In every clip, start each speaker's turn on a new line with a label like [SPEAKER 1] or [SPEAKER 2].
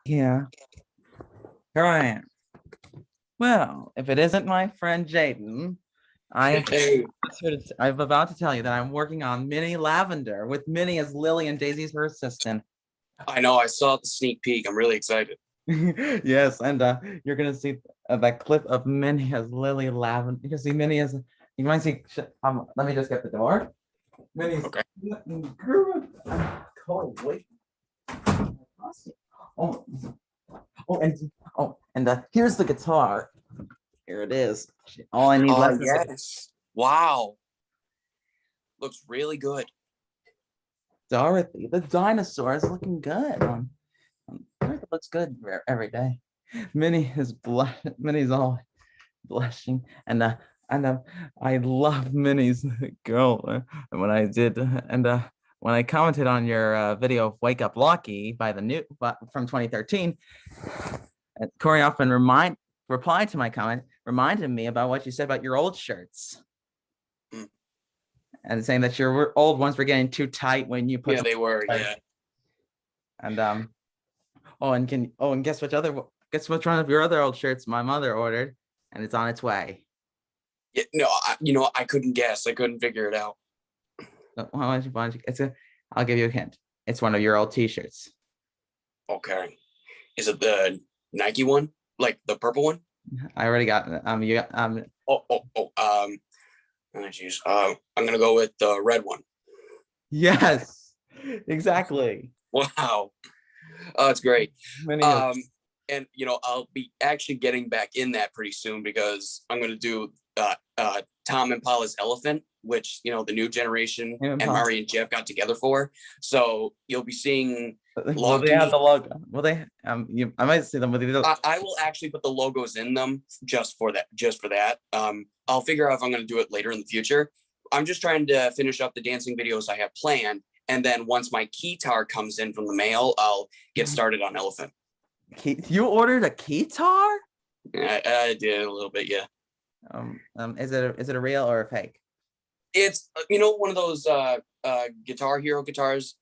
[SPEAKER 1] Yeah, here I am. Well, if it isn't my friend Jaden, I
[SPEAKER 2] Hey,
[SPEAKER 1] I'm about to tell you that I'm working on Minnie Lavender with Minnie as Lily and Daisy's her assistant.
[SPEAKER 2] I know I saw the sneak peek. I'm really excited.
[SPEAKER 1] Yes, and you're gonna see that clip of Minnie as Lily Lavender. You can see Minnie as you might see. Let me just get the door. Minnie's.
[SPEAKER 2] Okay.
[SPEAKER 1] Wait. Oh, oh, and here's the guitar. Here it is. All I need
[SPEAKER 2] Oh,
[SPEAKER 1] left is
[SPEAKER 2] yes. Wow. Looks really good.
[SPEAKER 1] Dorothy. The dinosaur is looking good. Dorothy looks good every day. Minnie's all blushing, and I love Minnie's girl. When I did, and when I commented on your video of "Wake Up Lucky" by the new from 2013, Corey often replied to my comment, reminded me about what you said about your old shirts.
[SPEAKER 2] Mm.
[SPEAKER 1] And saying that your old ones were getting too tight when you put
[SPEAKER 2] Yeah,
[SPEAKER 1] them
[SPEAKER 2] they were. Yeah.
[SPEAKER 1] and and guess which one of your other old shirts my mother ordered, and it's on its way.
[SPEAKER 2] Yeah. No, I couldn't guess. I couldn't figure it out.
[SPEAKER 1] So, I'll give you a hint. It's one of your old t-shirts.
[SPEAKER 2] Okay. Is it the Nike one? Like the purple one?
[SPEAKER 1] I already got you got
[SPEAKER 2] Oh, geez. I'm gonna go with the red one.
[SPEAKER 1] yes, exactly.
[SPEAKER 2] Wow. Oh, that's great.
[SPEAKER 1] Many of
[SPEAKER 2] And I'll be actually getting back in that pretty soon because I'm gonna do Tom and Paula's Elephant, which the new generation and Mari and Jeff got together for. So you'll be seeing.
[SPEAKER 1] Will they have the logo? Will they? I might see them with you.
[SPEAKER 2] I will actually put the logos in them just for that. I'll figure out if I'm going to do it later in the future. I'm just trying to finish up the dancing videos I have planned, and then once my guitar comes in from the mail, I'll get started on Elephant.
[SPEAKER 1] You ordered a guitar?
[SPEAKER 2] I did a little bit, yeah.
[SPEAKER 1] Is it a real or a fake?
[SPEAKER 2] It's one of those Guitar Hero guitars.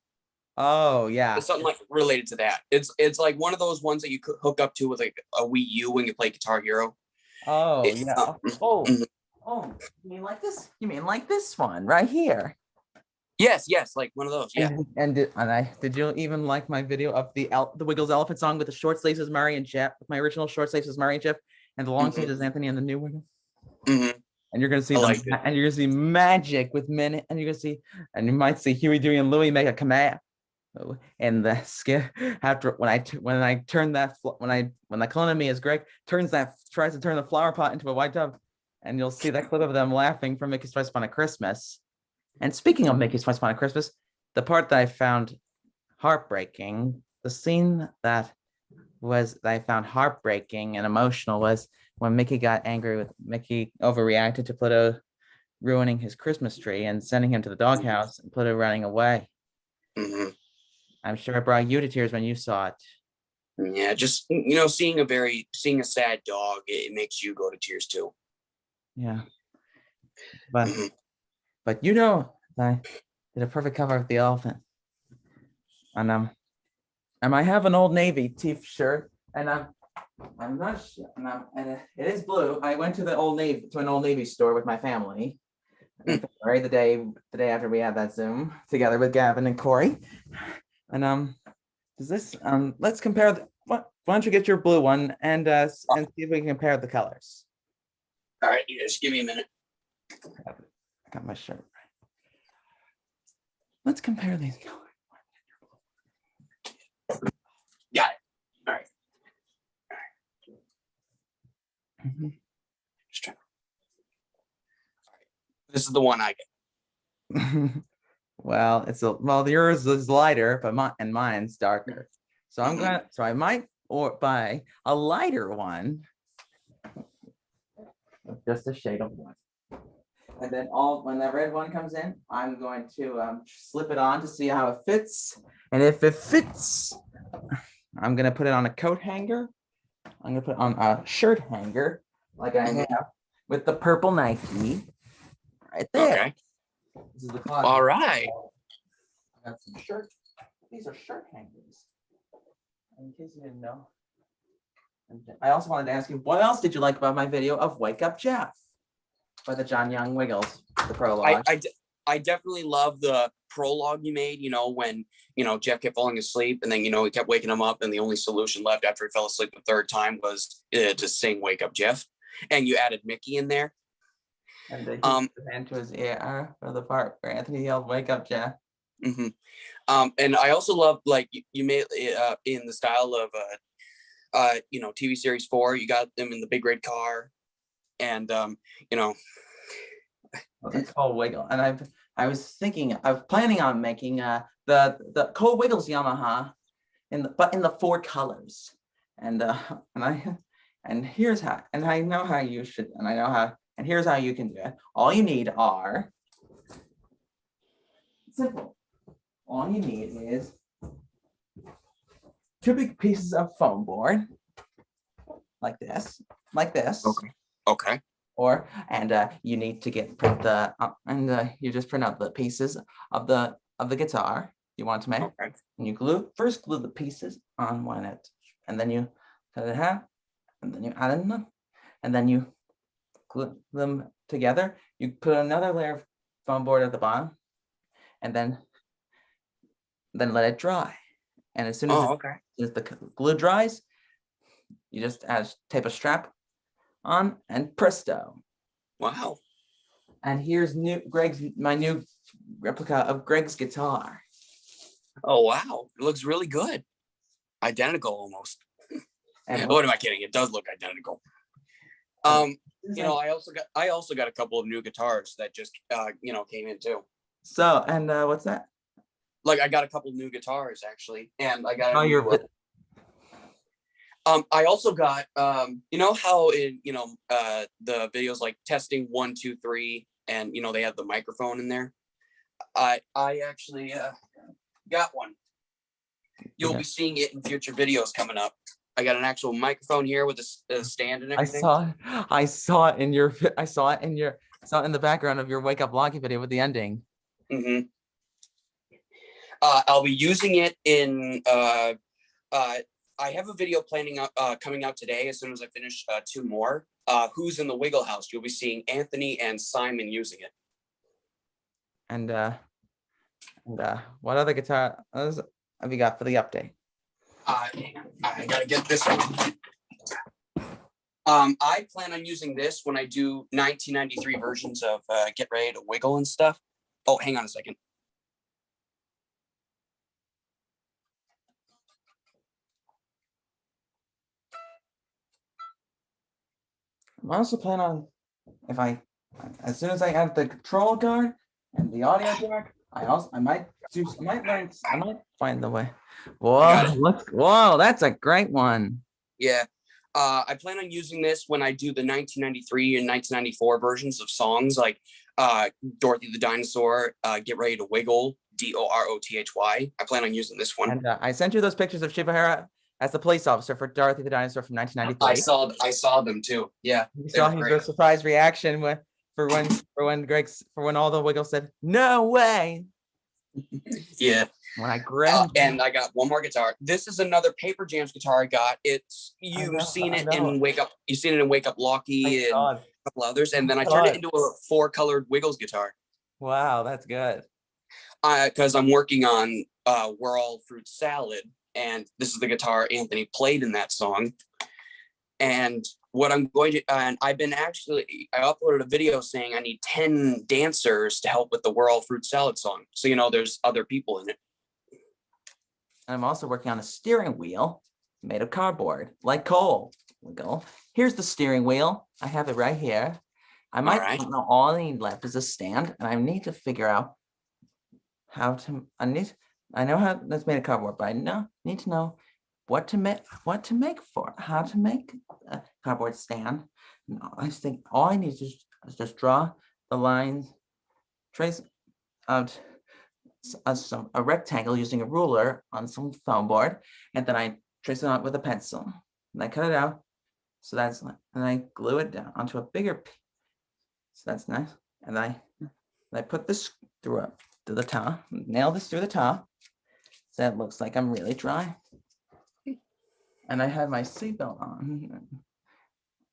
[SPEAKER 1] Oh yeah,
[SPEAKER 2] It's something like related to that. It's like one of those ones that you could hook up to with like a Wii U when you play Guitar Hero.
[SPEAKER 1] Oh yeah. Oh, you mean like this? You mean like this one right here?
[SPEAKER 2] Yes, like one of those. Yeah.
[SPEAKER 1] Did you even like my video of the Wiggles Elephant song with the short sleeves as Murray and Jeff? My original short sleeves as Murray and Jeff, and the long sleeves as Anthony and the new Wiggles.
[SPEAKER 2] Mm-hmm.
[SPEAKER 1] And you're gonna see them, and you're gonna see magic with Minnie, and you might see Huey, Dewey, and Louie make a command. And the skit after when I turn that when the clone of me is Greg tries to turn the flower pot into a white dove, and you'll see that clip of them laughing from Mickey's Twice Upon a Christmas. And speaking of Mickey's Twice Upon a Christmas, the part that I found heartbreaking, the scene that I found heartbreaking and emotional was when Mickey got angry with Mickey overreacted to Pluto ruining his Christmas tree and sending him to the doghouse and Pluto running away.
[SPEAKER 2] Mm-hmm.
[SPEAKER 1] I'm sure it brought you to tears when you saw it.
[SPEAKER 2] Yeah, just seeing a sad dog, it makes you go to tears too.
[SPEAKER 1] Yeah, but but I did a perfect cover of the elephant, and I have an Old Navy t-shirt, and I'm not sure, and it is blue. I went to an Old Navy store with my family. Right, the day after we had that Zoom together with Gavin and Corey, and does this let's compare why don't you get your blue one and see if we can compare the colors.
[SPEAKER 2] All right, you just give me a minute.
[SPEAKER 1] I got my shirt right. Let's compare these colors.
[SPEAKER 2] Got it. All right.
[SPEAKER 1] Mm-hmm.
[SPEAKER 2] Just trying. All right. This is the one I get.
[SPEAKER 1] Well, yours is lighter, but mine's darker. So I might buy a lighter one, just a shade of white. And then when that red one comes in, I'm going to slip it on to see how it fits. And if it fits, I'm gonna put it on a coat hanger. I'm gonna put it on a shirt hanger, like I have with the purple Nike right there.
[SPEAKER 2] Okay.
[SPEAKER 1] This is the closet.
[SPEAKER 2] All right.
[SPEAKER 1] I got some shirts. These are shirt hangers. in case you didn't know. And I also wanted to ask you, what else did you like about my video of Wake Up Jeff by the John Young Wiggles, the prologue?
[SPEAKER 2] I definitely love the prologue you made, you know, when, you know, Jeff kept falling asleep and then, you know, he kept waking him up and the only solution left after he fell asleep the third time was to sing Wake Up Jeff. And you added Mickey in there.
[SPEAKER 1] And he put his hand to his ear for the part where Anthony yelled, "Wake up, Jeff."
[SPEAKER 2] Mm-hmm. And I also love, like, you made in the style of, you know, TV series 4, you got them in the big red car and, you know.
[SPEAKER 1] It's called Wiggle. And I was planning on making the Cole Wiggles Yamaha but in the 4 colors. And here's how, and I know how you should, and I know how, and here's how you can do it. All you need are simple. All you need is 2 big pieces of foam board, like this.
[SPEAKER 2] Okay.
[SPEAKER 1] And you need to you just print out the pieces of the guitar you want to make.
[SPEAKER 2] Okay.
[SPEAKER 1] And you first glue the pieces on one end, and then you cut it in half, and then you add in them, and then you glue them together. You put another layer of foam board at the bottom, and then let it dry. And as soon as, as the glue dries, you just tape a strap on, and presto.
[SPEAKER 2] Wow.
[SPEAKER 1] And here's my new replica of Greg's guitar.
[SPEAKER 2] Oh, wow. It looks really good. Identical almost.
[SPEAKER 1] And
[SPEAKER 2] what am I kidding? It does look identical. You know, I also got a couple of new guitars that just you know, came in too.
[SPEAKER 1] So, and what's that?
[SPEAKER 2] Like, I got a couple new guitars actually, and I got I also got you know how in, you know, the videos like testing 1 2 3 and, you know, they have the microphone in there. I actually got one. You'll be seeing it in future videos coming up. I got an actual microphone here with a stand and everything.
[SPEAKER 1] I saw it in the background of your Wake Up Vloggy video with the ending.
[SPEAKER 2] Mm-hmm. I'll be using it in I have a video coming out today as soon as I finish 2 more. Who's in the Wiggle House? You'll be seeing Anthony and Simon using it.
[SPEAKER 1] And what other guitar have you got for the update?
[SPEAKER 2] I gotta get this one. I plan on using this when I do 1993 versions of Get Ready to Wiggle and stuff. Oh, hang on a second.
[SPEAKER 1] I'm also planning on, as soon as I add the control card and the audio jack, I might find the way. Whoa, that's a great one.
[SPEAKER 2] Yeah. I plan on using this when I do the 1993 and 1994 versions of songs like Dorothy the Dinosaur, Get Ready to Wiggle, DOROTHY. I plan on using this one.
[SPEAKER 1] And I sent you those pictures of Shivahara as the police officer for Dorothy the Dinosaur from 1993.
[SPEAKER 2] I saw them too. Yeah.
[SPEAKER 1] You saw his surprise reaction for when all the Wiggles said, "No way."
[SPEAKER 2] Yeah.
[SPEAKER 1] When I grabbed
[SPEAKER 2] and I got one more guitar. This is another Paper Jams guitar I got. You've seen it in Wake Up Locky and a couple others, and then I turned it into a 4-colored Wiggles guitar.
[SPEAKER 1] Wow, that's good.
[SPEAKER 2] Because I'm working on We're All Fruit Salad, and this is the guitar Anthony played in that song. And what I'm going to, and I uploaded a video saying I need 10 dancers to help with the We're All Fruit Salad song. So, you know, there's other people in it.
[SPEAKER 1] I'm also working on a steering wheel made of cardboard, like Cole. Here's the steering wheel. I have it right here. All I need left is a stand, and I need to figure out how to. I know how that's made of cardboard, but I need to know how to make a cardboard stand. I think all I need is just draw the lines, trace out a rectangle using a ruler on some foam board, and then I trace it out with a pencil, and I cut it out. So and I glue it down onto a bigger piece. So that's nice. And I put this to the top, nail this through the top, so it looks like I'm really drawing. and I had my seatbelt on,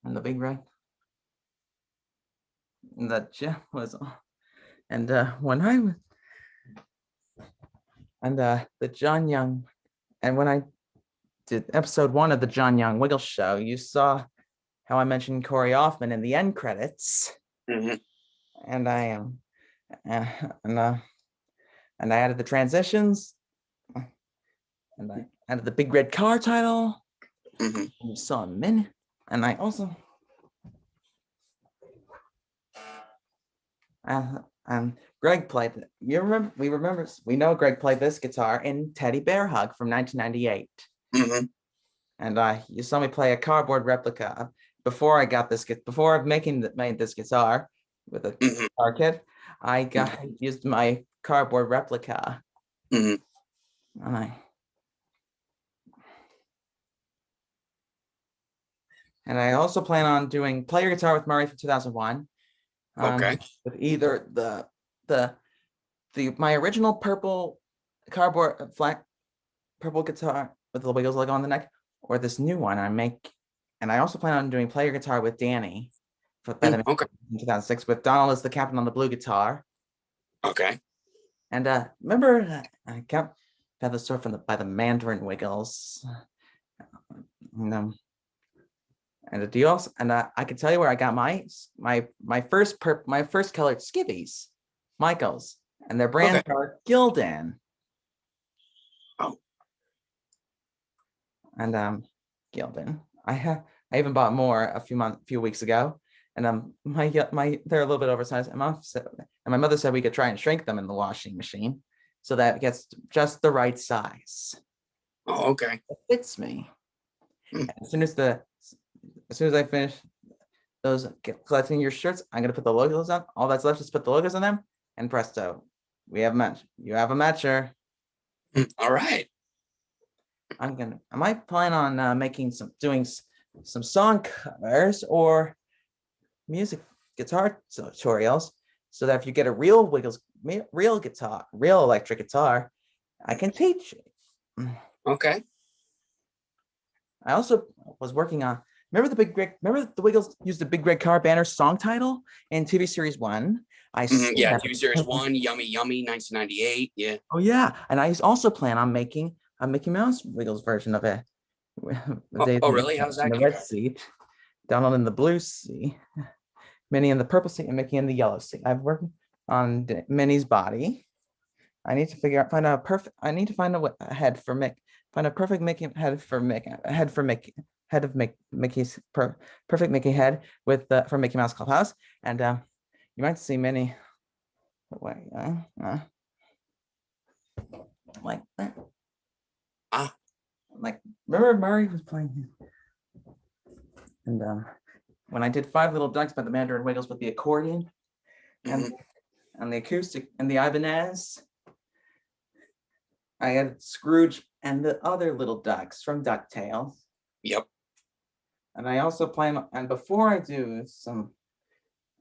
[SPEAKER 1] and the big red, and the jet was on, and when I was, and the John Young, and when I did episode 1 of the John Young Wiggle Show, you saw how I mentioned Corey Hoffman in the end credits,
[SPEAKER 2] Mhm.
[SPEAKER 1] and I am, uh, and uh, and I added the transitions, and I added the big red car title.
[SPEAKER 2] Mhm.
[SPEAKER 1] And you saw a minute, and I also, Greg played. You remember? We know Greg played this guitar in Teddy Bear Hug from 1998.
[SPEAKER 2] Mhm.
[SPEAKER 1] And you saw me play a cardboard replica before I got this. Before made this guitar with a
[SPEAKER 2] Mhm.
[SPEAKER 1] guitar kit. I used my cardboard replica,
[SPEAKER 2] Mhm.
[SPEAKER 1] and I also plan on doing Play Your Guitar with Murray for 2001.
[SPEAKER 2] Okay.
[SPEAKER 1] With either the my original purple cardboard flat purple guitar with the Wiggles logo on the neck, or this new one I make. And I also plan on doing Play Your Guitar with Danny by the
[SPEAKER 2] Okay.
[SPEAKER 1] in 2006 with Donald as the captain on the blue guitar.
[SPEAKER 2] Okay.
[SPEAKER 1] And remember I got the story by the Mandarin Wiggles. And, do you also, and I can tell you where I got my first colored skivvies, Michaels, and their brands
[SPEAKER 2] Okay.
[SPEAKER 1] are Gildan.
[SPEAKER 2] Oh.
[SPEAKER 1] And Gildan. I even bought more a few weeks ago, and they're a little bit oversized. And my mother said we could try and shrink them in the washing machine, so that it gets just the right size.
[SPEAKER 2] Oh, okay.
[SPEAKER 1] It fits me.
[SPEAKER 2] Mm.
[SPEAKER 1] As soon as I finish collecting your shirts, I'm gonna put the logos on. All that's left is put the logos on them, and presto, we have a match. You have a matcher.
[SPEAKER 2] All right.
[SPEAKER 1] I might plan on doing some song covers or music guitar tutorials, so that if you get a real real electric guitar, I can teach you.
[SPEAKER 2] Okay.
[SPEAKER 1] I also was working on, remember the Wiggles used the Big Red Car Banner song title in TV series 1.
[SPEAKER 2] Yeah, TV series 1, Yummy Yummy, 1998. Yeah.
[SPEAKER 1] Oh yeah, and I also plan on making a Mickey Mouse Wiggles version of it.
[SPEAKER 2] Oh, really? How's
[SPEAKER 1] In
[SPEAKER 2] that
[SPEAKER 1] the
[SPEAKER 2] gonna
[SPEAKER 1] red
[SPEAKER 2] go?
[SPEAKER 1] seat, Donald in the blue seat, Minnie in the purple seat, and Mickey in the yellow seat. I've worked on Minnie's body. I need to find out perfect. I need to find a head for Mick. Find a perfect Mickey head for Mickey. Head for Mickey. Head of Mickey's perfect Mickey head with for Mickey Mouse Clubhouse. And you might see Minnie. Wait, like that.
[SPEAKER 2] Ah.
[SPEAKER 1] Like, remember Murray was playing, and when I did Five Little Ducks by the Mandarin Wiggles with the accordion and the acoustic and the Ibanez, I had Scrooge and the other little ducks from DuckTales.
[SPEAKER 2] Yep.
[SPEAKER 1] And I also plan, and before I do some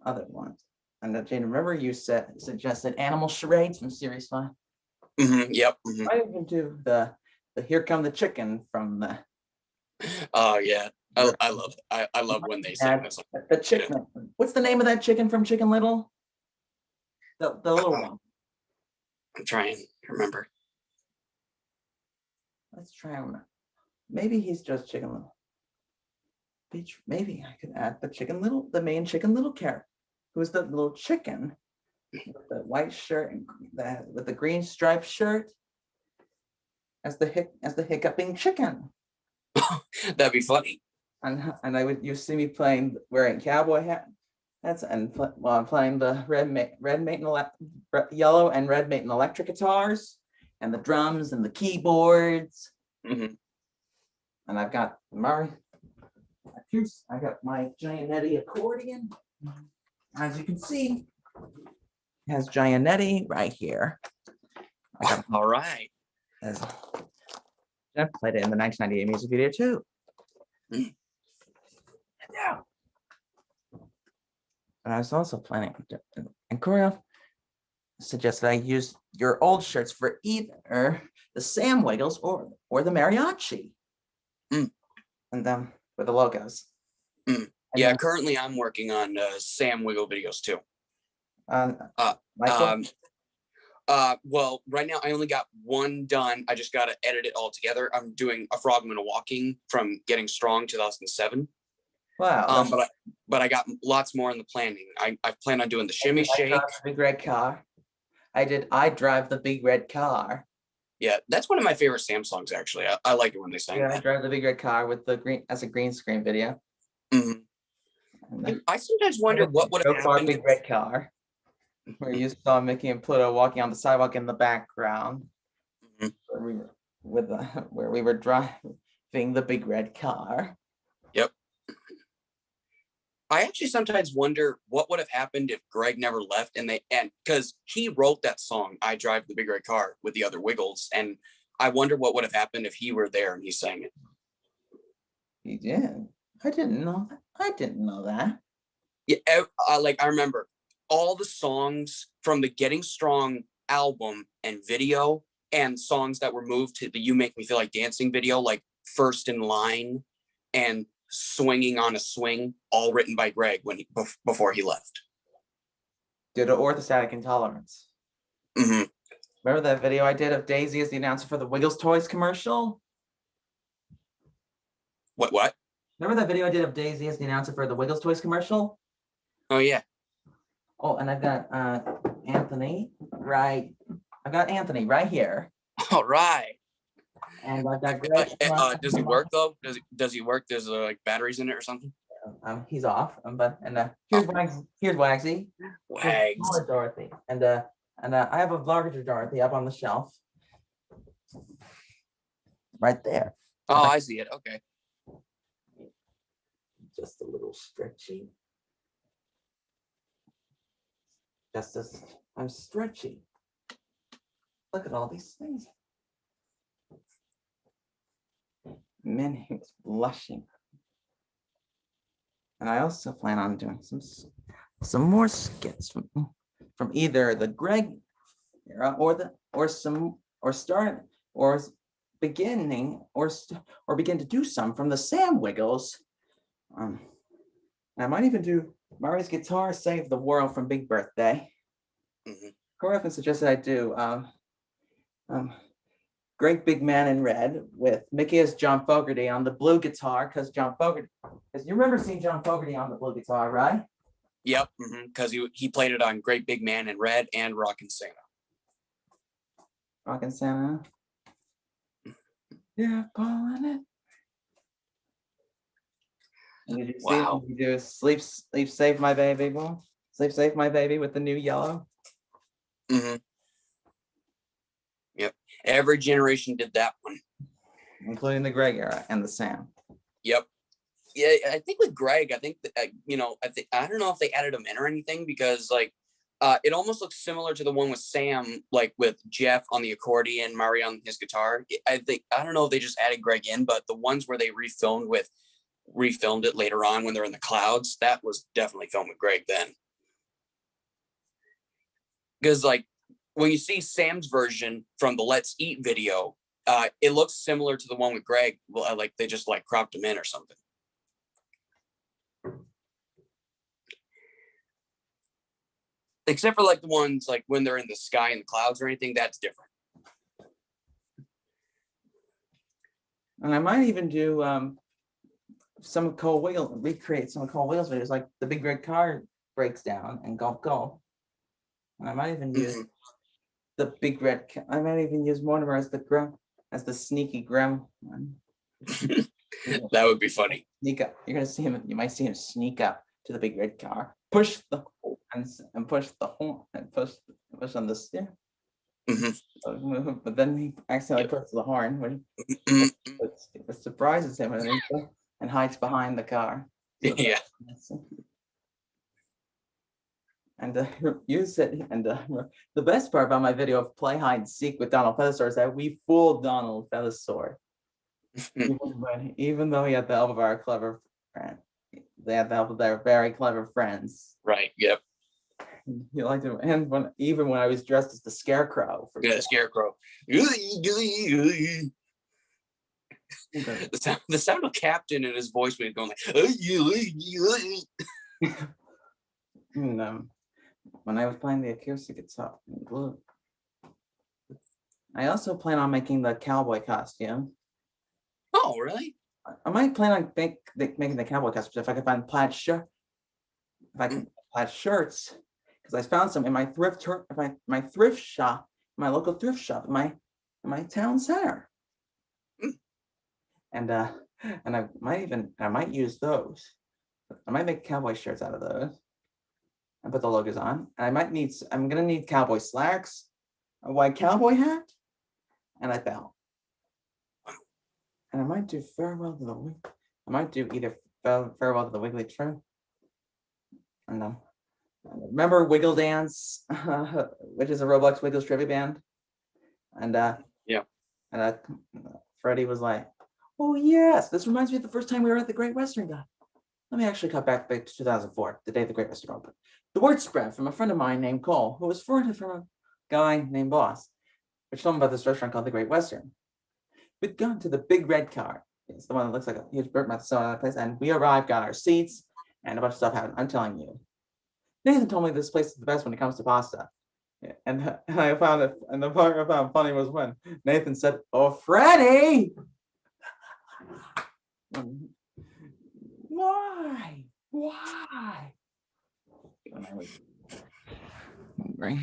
[SPEAKER 1] other ones, and Jaden, remember you suggested Animal Charades from Series 5?
[SPEAKER 2] Yep.
[SPEAKER 1] I even do the Here Come the Chicken from the.
[SPEAKER 2] Oh yeah. I love when they sing this.
[SPEAKER 1] The chicken. What's the name of that chicken from Chicken Little? The little one.
[SPEAKER 2] I'm trying to remember.
[SPEAKER 1] Let's try and maybe he's just Chicken Little. Maybe I could add the main Chicken Little character, who's the little chicken with the white shirt and with the green striped shirt as the hiccuping chicken.
[SPEAKER 2] That'd be funny.
[SPEAKER 1] And you see me wearing cowboy hat. While I'm playing the yellow and red Maiden electric guitars and the drums and the keyboards.
[SPEAKER 2] Mm-hmm.
[SPEAKER 1] And I've got I got my Giannetti accordion. As you can see, it has Giannetti right here.
[SPEAKER 2] All right.
[SPEAKER 1] Jeff played it in the 1998 music video too.
[SPEAKER 2] Mm.
[SPEAKER 1] Yeah. And I was also planning, and Corey suggested I use your old shirts for either the Sam Wiggles or the mariachi.
[SPEAKER 2] Mm.
[SPEAKER 1] and with the logos.
[SPEAKER 2] Mm.
[SPEAKER 1] And
[SPEAKER 2] Yeah,
[SPEAKER 1] then,
[SPEAKER 2] currently I'm working on Sam Wiggle videos too.
[SPEAKER 1] uh,
[SPEAKER 2] Uh,
[SPEAKER 1] Michael.
[SPEAKER 2] well, right now I only got one done. I just got to edit it all together. I'm doing A Frogman a Walking from Getting Strong 2007.
[SPEAKER 1] Wow.
[SPEAKER 2] But I got lots more in the planning. I plan on doing the Shimmy Shake.
[SPEAKER 1] Big red car. I drive the big red car.
[SPEAKER 2] Yeah, that's one of my favorite Sam songs. Actually, I like it when they sing.
[SPEAKER 1] Yeah, I drive the big red car with the green as a green screen video.
[SPEAKER 2] Mm-hmm. I sometimes wonder what would have happened.
[SPEAKER 1] Big red car, where you saw Mickey and Pluto walking on the sidewalk in the background, where we were driving the big red car.
[SPEAKER 2] Yep. I actually sometimes wonder what would have happened if Greg never left and because he wrote that song, I Drive the Big Red Car, with the other Wiggles. And I wonder what would have happened if he were there and he sang it.
[SPEAKER 1] He did. I didn't know that. I didn't know that.
[SPEAKER 2] Yeah, I remember all the songs from the Getting Strong album and video and songs that were moved to the You Make Me Feel Like Dancing video, like First in Line and Swinging on a Swing, all written by Greg before he left.
[SPEAKER 1] Due to orthostatic intolerance.
[SPEAKER 2] Mm-hmm.
[SPEAKER 1] Remember that video I did of Daisy as the announcer for the Wiggles Toys commercial?
[SPEAKER 2] What?
[SPEAKER 1] Remember that video I did of Daisy as the announcer for the Wiggles Toys commercial?
[SPEAKER 2] Oh, yeah.
[SPEAKER 1] Oh, and I've got Anthony right. I've got Anthony right here.
[SPEAKER 2] All right.
[SPEAKER 1] And I've got Greg.
[SPEAKER 2] Does he work though? Does he work? There's like batteries in it or something?
[SPEAKER 1] He's off. Here's Wagsy. Here's Wagsy.
[SPEAKER 2] Wags.
[SPEAKER 1] Here's Dorothy. And I have a larger Dorothy up on the shelf. Right there.
[SPEAKER 2] Oh, I see it. Okay.
[SPEAKER 1] Just a little stretchy. Just as I'm stretchy. Look at all these things. Minnie was blushing. And I also plan on doing some more skits from either the Greg era begin to do some from the Sam Wiggles. I might even do Mari's Guitar Save the World from Big Birthday.
[SPEAKER 2] Mm-hmm.
[SPEAKER 1] Corey often suggested I do Great Big Man in Red with Mickey as John Fogerty on the blue guitar, because you remember seeing John Fogerty on the blue guitar, right?
[SPEAKER 2] Yep, because he played it on Great Big Man in Red and Rockin' Santa.
[SPEAKER 1] Rockin' Santa. Yeah, pulling it. And did you see what you do? Sleep Safe My Baby, boy. Sleep Safe My Baby with the new yellow.
[SPEAKER 2] Mm-hmm. Yep. Every generation did that one.
[SPEAKER 1] Including the Greg era and the Sam.
[SPEAKER 2] Yep. Yeah, I think with Greg, I think that, I don't know if they added him in or anything, because it almost looks similar to the one with Sam, like with Jeff on the accordion, Mari on his guitar. I don't know if they just added Greg in, but the ones where they refilmed it later on when they're in the clouds, that was definitely filmed with Greg then. Because when you see Sam's version from the Let's Eat video, it looks similar to the one with Greg. Well, they just cropped him in or something. Except for the ones when they're in the sky and the clouds or anything, that's different.
[SPEAKER 1] And I might even do recreate some of Cole Wheels videos, like the big red car breaks down and go. And I might even use the big red. I might even use Mortimer as the sneaky Grim one.
[SPEAKER 2] That would be funny.
[SPEAKER 1] Sneak up. You're gonna see him. You might see him sneak up to the big red car, push the and push the horn and push on the steer. Mm-hmm. But then he accidentally pushes the horn when it surprises him and hides behind the car. So
[SPEAKER 2] yeah.
[SPEAKER 1] And use it. And the best part about my video of play hide and seek with Donald Feathersword is that we fooled Donald Feathersword. Even though he had the help of our clever friend, they had the help of their very clever friends.
[SPEAKER 2] Right. Yep.
[SPEAKER 1] You liked it, and even when I was dressed as the Scarecrow.
[SPEAKER 2] The Scarecrow.
[SPEAKER 1] Okay.
[SPEAKER 2] The sound of Captain and his voice when he's going like,
[SPEAKER 1] And, when I was playing the acoustic guitar, I also plan on making the cowboy costume.
[SPEAKER 2] oh, really?
[SPEAKER 1] I might plan on making the cowboy costume if I can find plaid shirt. If I can plaid shirts, because I found some in my my thrift shop, my local thrift shop, in my town center,
[SPEAKER 2] Mm.
[SPEAKER 1] and I might use those. I might make cowboy shirts out of those and put the logos on. And I'm gonna need cowboy slacks, a white cowboy hat, and a belt. And I might do farewell to the I might do either farewell to the Wiggly Trip. And remember Wiggle Dance, which is a Roblox Wiggles trivia band, and
[SPEAKER 2] Yeah.
[SPEAKER 1] and Freddie was like, "Oh yes, this reminds me of the first time we were at the Great Western Guy." Let me actually cut back to 2004, the day the Great Western opened. The word spread from a friend of mine named Cole, who was forwarded from a guy named Boss, which told him about this restaurant called the Great Western. We'd gone to the big red car. It's the one that looks like a huge bird mouth soda place, and we arrived, got our seats, and a bunch of stuff happened. I'm telling you. Nathan told me this place is the best when it comes to pasta. And I found it, and the part I found funny was when Nathan said, "Oh, Freddie! Why? Why?" And I was hungry.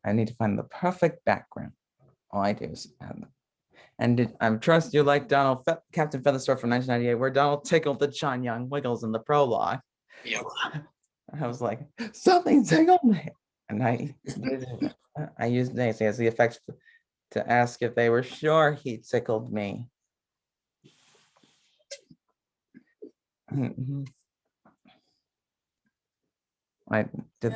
[SPEAKER 1] I need to find the perfect background. All I do is I trust you like Captain Featherstorm from 1998, where Donald tickled the John Young Wiggles in the prologue.
[SPEAKER 2] Yeah.
[SPEAKER 1] I was like, something tickled me. And I used Nancy as the effect to ask if they were sure he tickled me. I did,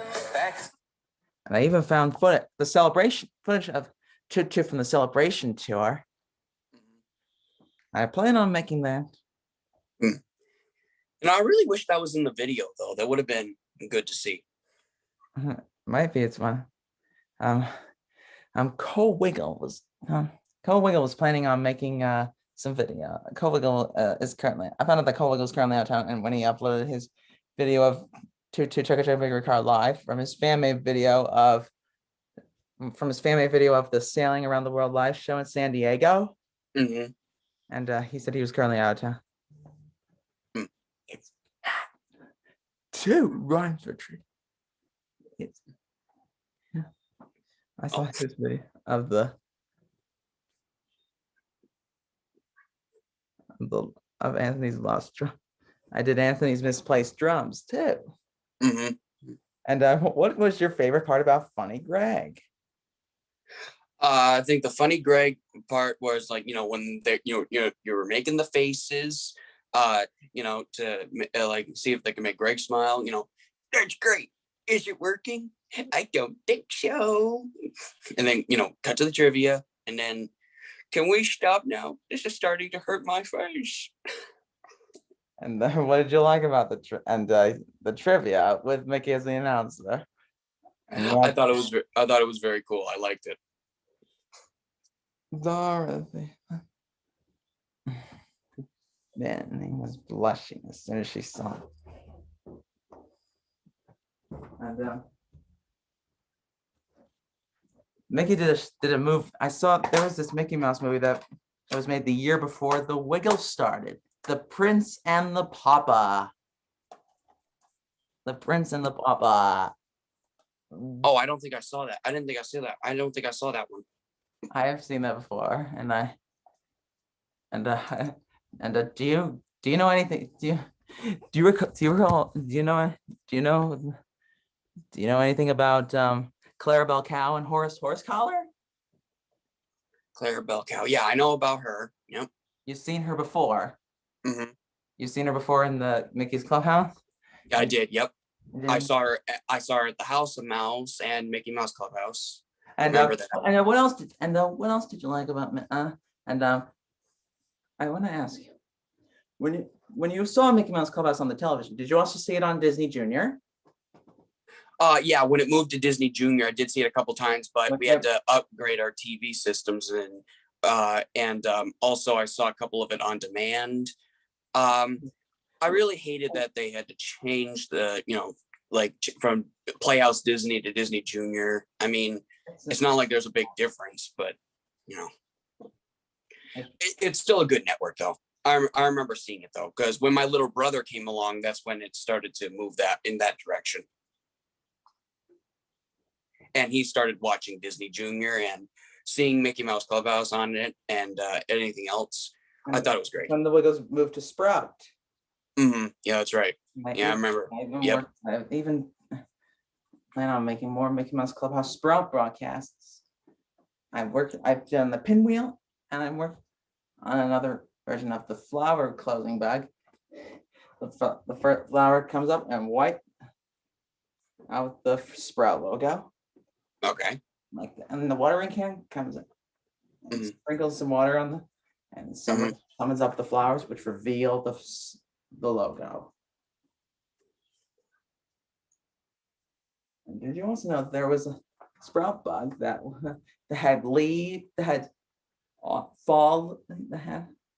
[SPEAKER 1] and I even found footage of Chip Chip from the celebration tour. I plan on making that.
[SPEAKER 2] And I really wish that was in the video, though. That would have been good to see.
[SPEAKER 1] Might be it's one. Cole Wiggle was planning on making some video. Cole Wiggle is currently. I found out that Cole Wiggle is currently out of town, and when he uploaded his video of to Check Check Big Red Car live from his fan made video of the Sailing Around the World live show in San Diego.
[SPEAKER 2] Mm-hmm.
[SPEAKER 1] And he said he was currently out of town. It's two rhymes for tree. I saw his video of Anthony's lost drum. I did Anthony's misplaced drums too.
[SPEAKER 2] Mm-hmm.
[SPEAKER 1] And what was your favorite part about Funny Greg?
[SPEAKER 2] I think the Funny Greg part was like, when they, you were making the faces, to like see if they can make Greg smile. That's great. Is it working? I don't think so. And then cut to the trivia, and then can we stop now? This is starting to hurt my face.
[SPEAKER 1] And what did you like about the trivia with Mickey as the announcer?
[SPEAKER 2] I thought it was very cool. I liked it.
[SPEAKER 1] Dorothy. Benny was blushing as soon as she saw it. And Mickey did a move. I saw there was this Mickey Mouse movie that was made the year before the Wiggles started. The Prince and the Papa. The Prince and the Papa.
[SPEAKER 2] Oh, I don't think I saw that. I don't think I saw that one.
[SPEAKER 1] I have seen that before, and do you know anything? Do you know anything about Clarabelle Cow and Horace Horsecollar?
[SPEAKER 2] Clarabelle Cow. Yeah, I know about her. Yep.
[SPEAKER 1] You've seen her before.
[SPEAKER 2] Mm-hmm.
[SPEAKER 1] You've seen her before in the Mickey's Clubhouse?
[SPEAKER 2] Yeah, I did. Yep. I saw her at the House of Mouse and Mickey Mouse Clubhouse.
[SPEAKER 1] And
[SPEAKER 2] remember that.
[SPEAKER 1] And what else did you like about I want to ask you, when you saw Mickey Mouse Clubhouse on the television, did you also see it on Disney Junior?
[SPEAKER 2] Yeah, when it moved to Disney Junior, I did see it a couple times, but we had to upgrade our TV systems, and And also I saw a couple of it on demand. I really hated that they had to change the, like from Playhouse Disney to Disney Junior. I mean, it's not like there's a big difference, but it's still a good network though. I remember seeing it though, because when my little brother came along, that's when it started to move that in that direction. And he started watching Disney Junior and seeing Mickey Mouse Clubhouse on it and anything else. I thought it was great.
[SPEAKER 1] When the Wiggles moved to Sprout.
[SPEAKER 2] Mm-hmm. Yeah, that's right. Yeah, I remember. Yep.
[SPEAKER 1] I even plan on making more Mickey Mouse Clubhouse Sprout broadcasts. I've done the pinwheel, and I'm working on another version of the flower closing bag. The first flower comes up and white out the Sprout logo.
[SPEAKER 2] Okay.
[SPEAKER 1] Like that. And the watering can comes up and sprinkles some water on and summons up the flowers, which reveal the logo. And did you also know there was a Sprout bug that had leaves, that had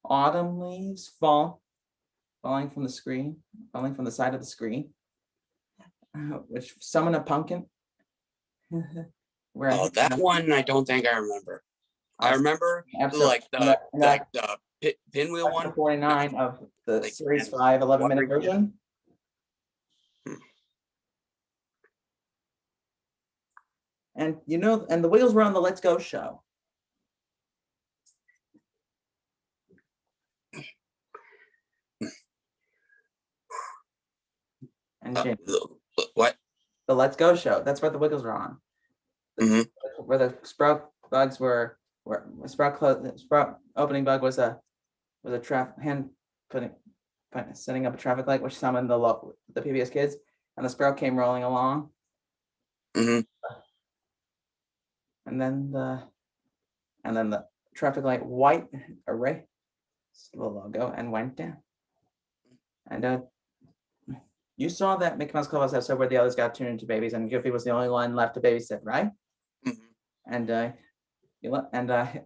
[SPEAKER 1] autumn leaves falling from the screen, falling from the side of the screen, which summon a pumpkin.
[SPEAKER 2] That one I don't think I remember. I remember like the pinwheel one.
[SPEAKER 1] 49 of the series 5 11-minute version. And and the Wiggles were on the Let's Go show. And
[SPEAKER 2] what?
[SPEAKER 1] The Let's Go show. That's what the Wiggles were on. Where the Sprout bugs were. Where Sprout opening bug was a setting up a traffic light, which summoned the PBS kids, and the Sprout came rolling along. And then the traffic light white erased the logo and went down. And you saw that Mickey Mouse Clubhouse episode where the others got turned into babies, and Goofy was the only one left to babysit, right? And the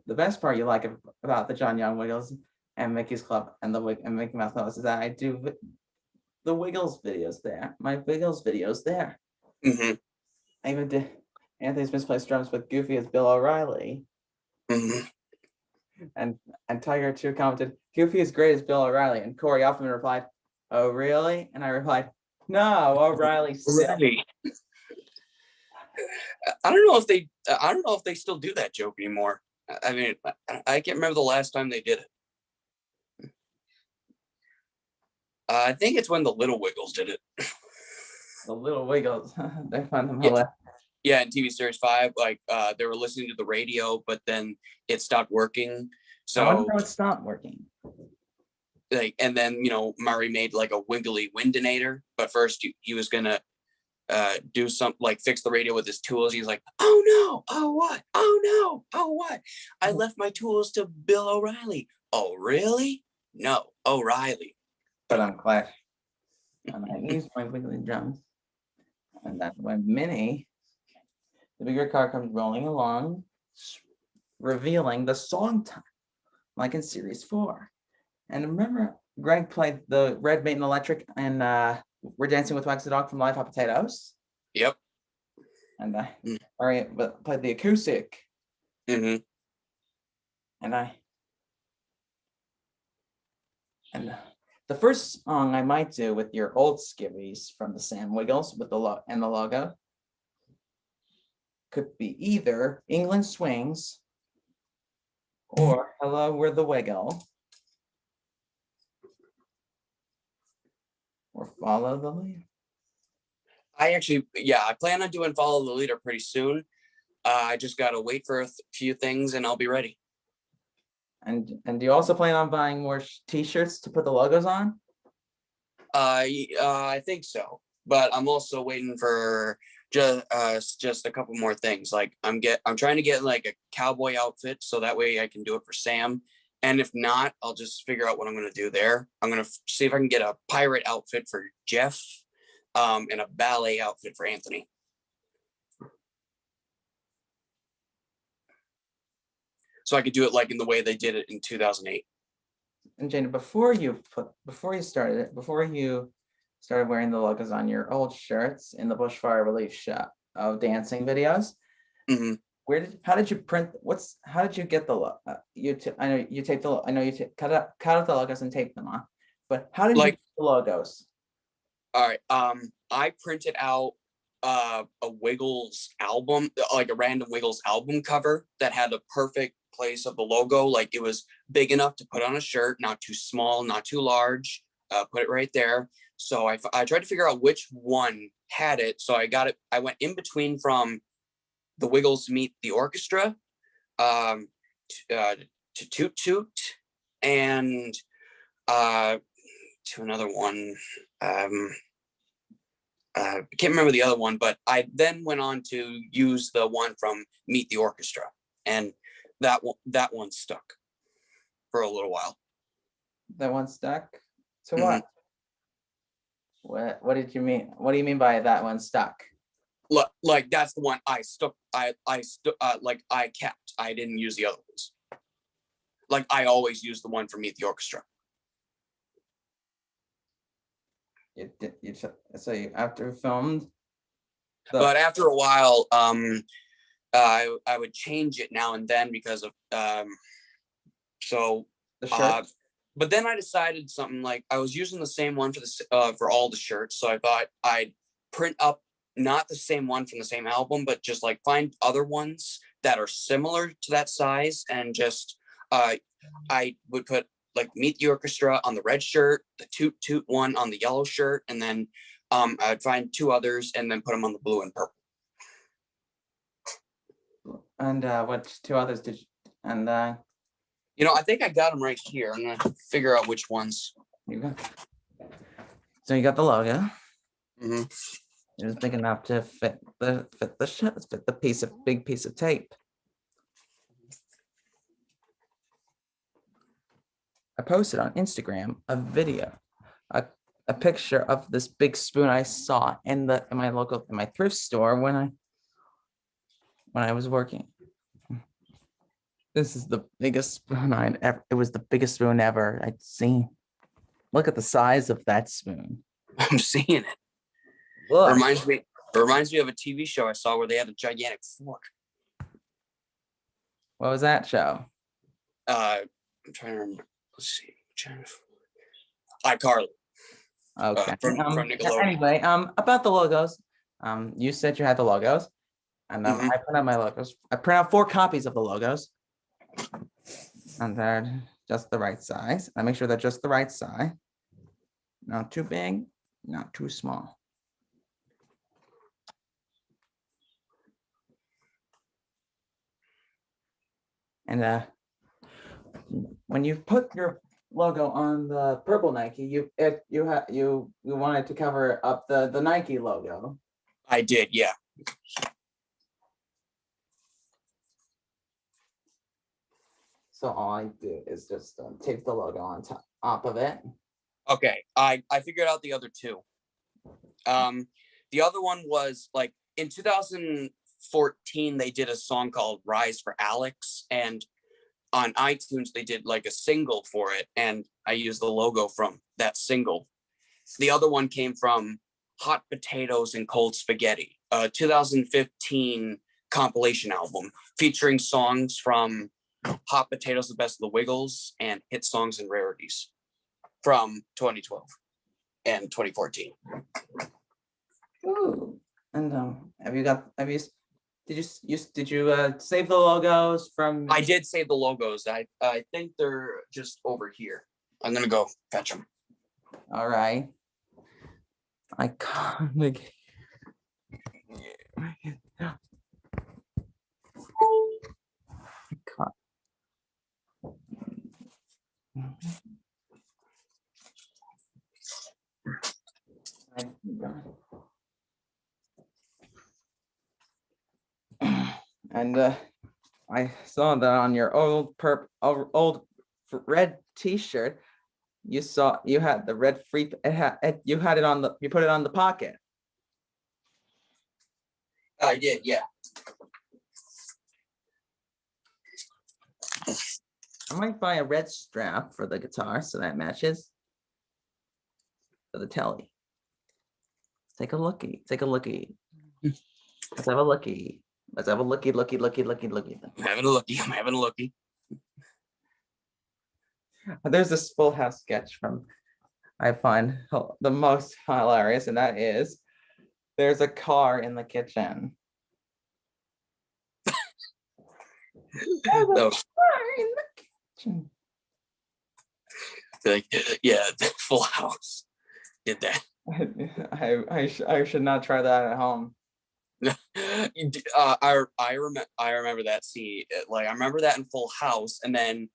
[SPEAKER 1] best part you like about the John Young Wiggles and Mickey's Club and Mickey Mouse Clubhouse is that I do the Wiggles videos there. My Wiggles videos there. I even did Anthony's Misplaced Drums with Goofy as Bill O'Reilly. And Tiger 2 commented, Goofy is great as Bill O'Reilly. And Corey Hoffman replied, oh, really? And I replied, no, O'Reilly's sick.
[SPEAKER 2] I don't know if they still do that joke anymore. I mean, I can't remember the last time they did it. I think it's when the Little Wiggles did it.
[SPEAKER 1] The Little Wiggles. They find them hilarious.
[SPEAKER 2] Yeah, in TV series 5, like they were listening to the radio, but then it stopped working. So
[SPEAKER 1] I wonder how it stopped working.
[SPEAKER 2] Like, and then Murray made like a wiggly windinator, but first he was gonna do something like fix the radio with his tools. He's like, oh no, oh what, oh no, oh what, I left my tools to Bill O'Reilly. Oh really? No, O'Reilly.
[SPEAKER 1] But I'm glad. And I used my wiggly drums. And then when Minnie, the bigger car, comes rolling along, revealing the song time, like in series 4. And remember, Greg played the Red Maiden Electric and We're Dancing with Wax the Dog from Live Hot Potatoes.
[SPEAKER 2] Yep.
[SPEAKER 1] And played the acoustic. And the first song I might do with your old skivvies from the Sam Wiggles with the logo could be either England Swings or Hello, We're the Wiggle, or Follow the Leader.
[SPEAKER 2] I plan on doing Follow the Leader pretty soon. I just gotta wait for a few things and I'll be ready.
[SPEAKER 1] And do you also plan on buying more t-shirts to put the logos on?
[SPEAKER 2] I think so, but I'm also waiting for just a couple more things. Like I'm trying to get like a cowboy outfit so that way I can do it for Sam. And if not, I'll just figure out what I'm gonna do there. I'm gonna see if I can get a pirate outfit for Jeff, and a ballet outfit for Anthony. so I could do it like in the way they did it in 2008.
[SPEAKER 1] And Jaden, before you started wearing the logos on your old shirts in the Bushfire Relief shop of dancing videos,
[SPEAKER 2] Mhm.
[SPEAKER 1] how did you print? How did you get the I know you taped the I know you cut out the logos and taped them on, but how did you
[SPEAKER 2] Like,
[SPEAKER 1] get the logos?
[SPEAKER 2] all right, I printed out a Wiggles album, like a random Wiggles album cover that had a perfect place of the logo. Like it was big enough to put on a shirt, not too small, not too large. Put it right there. So I tried to figure out which one had it. So I got it. I went in between from the Wiggles Meet the Orchestra, to Toot Toot, and to another one. I can't remember the other one, but I then went on to use the one from Meet the Orchestra, and that one stuck for a little while.
[SPEAKER 1] That one stuck. So
[SPEAKER 2] Mhm.
[SPEAKER 1] what did you mean? What do you mean by that one stuck?
[SPEAKER 2] Like that's the one I stuck. Like I kept. I didn't use the other ones. Like I always use the one from Meet the Orchestra.
[SPEAKER 1] So you after filmed
[SPEAKER 2] But after a while, I would change it now and then because of so.
[SPEAKER 1] the shirt.
[SPEAKER 2] But then I decided something like I was using the same one for all the shirts, so I thought I'd print up not the same one from the same album, but just like find other ones that are similar to that size, and just I would put like Meet the Orchestra on the red shirt, the Toot Toot one on the yellow shirt, and then I'd find two others and then put them on the blue and purple.
[SPEAKER 1] And what two others did you? And
[SPEAKER 2] I think I got them right here. I'm gonna figure out which ones.
[SPEAKER 1] you got. So you got the logo.
[SPEAKER 2] Mm-hmm.
[SPEAKER 1] It was big enough to fit the big piece of tape. I posted on Instagram a video, a picture of this big spoon I saw in my thrift store when I was working. This is the biggest spoon it was the biggest spoon ever I'd seen. Look at the size of that spoon.
[SPEAKER 2] I'm seeing it.
[SPEAKER 1] Look.
[SPEAKER 2] It reminds me of a TV show I saw where they had a gigantic fork.
[SPEAKER 1] What was that show?
[SPEAKER 2] I'm trying to remember. Let's see. iCarly.
[SPEAKER 1] Okay.
[SPEAKER 2] From Nickelodeon.
[SPEAKER 1] Anyway, about the logos. You said you had the logos, and
[SPEAKER 2] Mhm.
[SPEAKER 1] I print out my logos. I print out 4 copies of the logos, and they're just the right size. I make sure they're just the right size. Not too big, not too small. And when you put your logo on the purple Nike, you wanted to cover up the Nike logo.
[SPEAKER 2] I did, yeah.
[SPEAKER 1] So all I do is just tape the logo on top of it.
[SPEAKER 2] Okay, I figured out the other two. The other one was like in 2014, they did a song called Rise for Alex, and on iTunes, they did like a single for it, and I used the logo from that single. The other one came from Hot Potatoes and Cold Spaghetti, a 2015 compilation album featuring songs from Hot Potatoes, The Best of the Wiggles, and Hit Songs and Rarities from 2012 and 2014.
[SPEAKER 1] Ooh. And did you save the logos from?
[SPEAKER 2] I did save the logos. I think they're just over here. I'm gonna go fetch them.
[SPEAKER 1] All right. Iconic. And I saw that on your old red T-shirt. You had the red free. You had it on you put it on the pocket.
[SPEAKER 2] I did, yeah.
[SPEAKER 1] I might buy a red strap for the guitar so that matches for the telly. Take a looky. Take a looky. Let's have a looky. Let's have a looky.
[SPEAKER 2] I'm having a looky. I'm having a looky.
[SPEAKER 1] There's this Full House sketch from I find the most hilarious, and that is there's a car in the kitchen. There's a car in the kitchen.
[SPEAKER 2] Like, yeah, Full House did that.
[SPEAKER 1] I should not try that at home.
[SPEAKER 2] I remember that scene. Like, I remember that in Full House, and then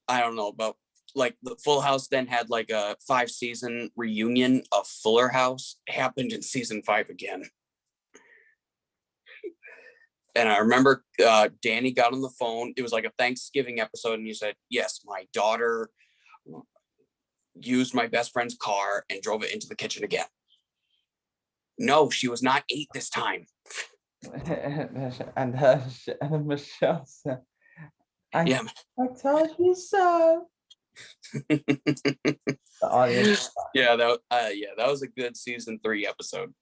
[SPEAKER 2] I don't know about like the Full House. Then had like a 5-season reunion of Fuller House. Happened in season 5 again. And I remember Danny got on the phone. It was like a Thanksgiving episode, and he said, "Yes, my daughter used my best friend's car and drove it into the kitchen again." No, she was not 8 this time.
[SPEAKER 1] And Michelle said,
[SPEAKER 2] Yeah.
[SPEAKER 1] I told you so. The audience.
[SPEAKER 2] Yeah, that was a good season 3 episode.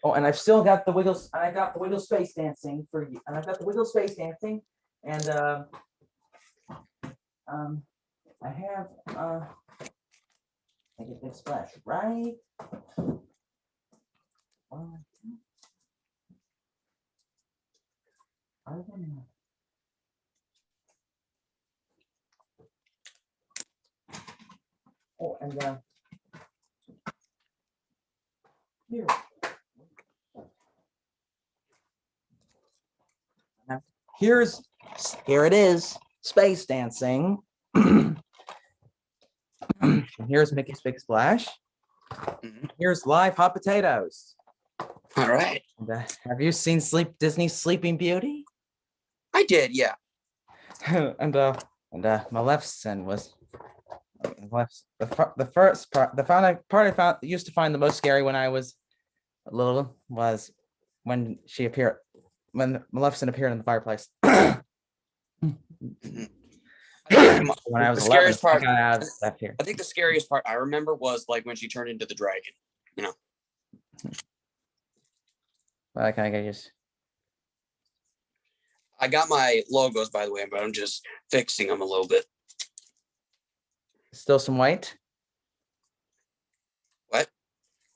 [SPEAKER 1] Oh, and I've still got the Wiggles. I got the Wiggle Space Dancing for you, and I've got the Wiggle Space Dancing, and I have make a big splash, right? Oh, and here. Here it is, Space Dancing. Here's Mickey's Big Splash. Here's live hot potatoes.
[SPEAKER 2] All right.
[SPEAKER 1] And, have you seen Disney's Sleeping Beauty?
[SPEAKER 2] I did, yeah.
[SPEAKER 1] and Maleficent was the first part. The part I found used to find the most scary when I was little was when Maleficent appeared in the fireplace. When I was 11,
[SPEAKER 2] part,
[SPEAKER 1] I left here.
[SPEAKER 2] I think the scariest part I remember was like when she turned into the dragon, you know.
[SPEAKER 1] Well, can I get used?
[SPEAKER 2] I got my logos, by the way, but I'm just fixing them a little bit.
[SPEAKER 1] Still some white?
[SPEAKER 2] What?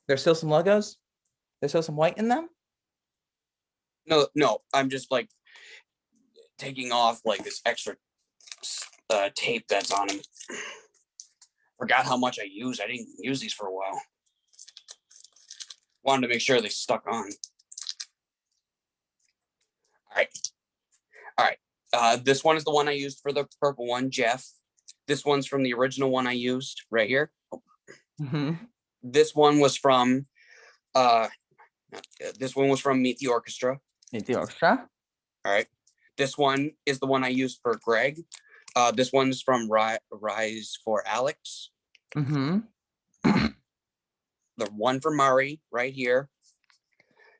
[SPEAKER 1] There's still some logos? There's still some white in them?
[SPEAKER 2] No, I'm just like taking off like this extra tape that's on them. Forgot how much I used. I didn't use these for a while. Wanted to make sure they stuck on. All right. This one is the one I used for the purple one, Jeff. This one's from the original one I used right here. This one was from Meet the Orchestra.
[SPEAKER 1] Meet the Orchestra.
[SPEAKER 2] All right. This one is the one I used for Greg. This one's from Rise for Alex. The one for Murray right here.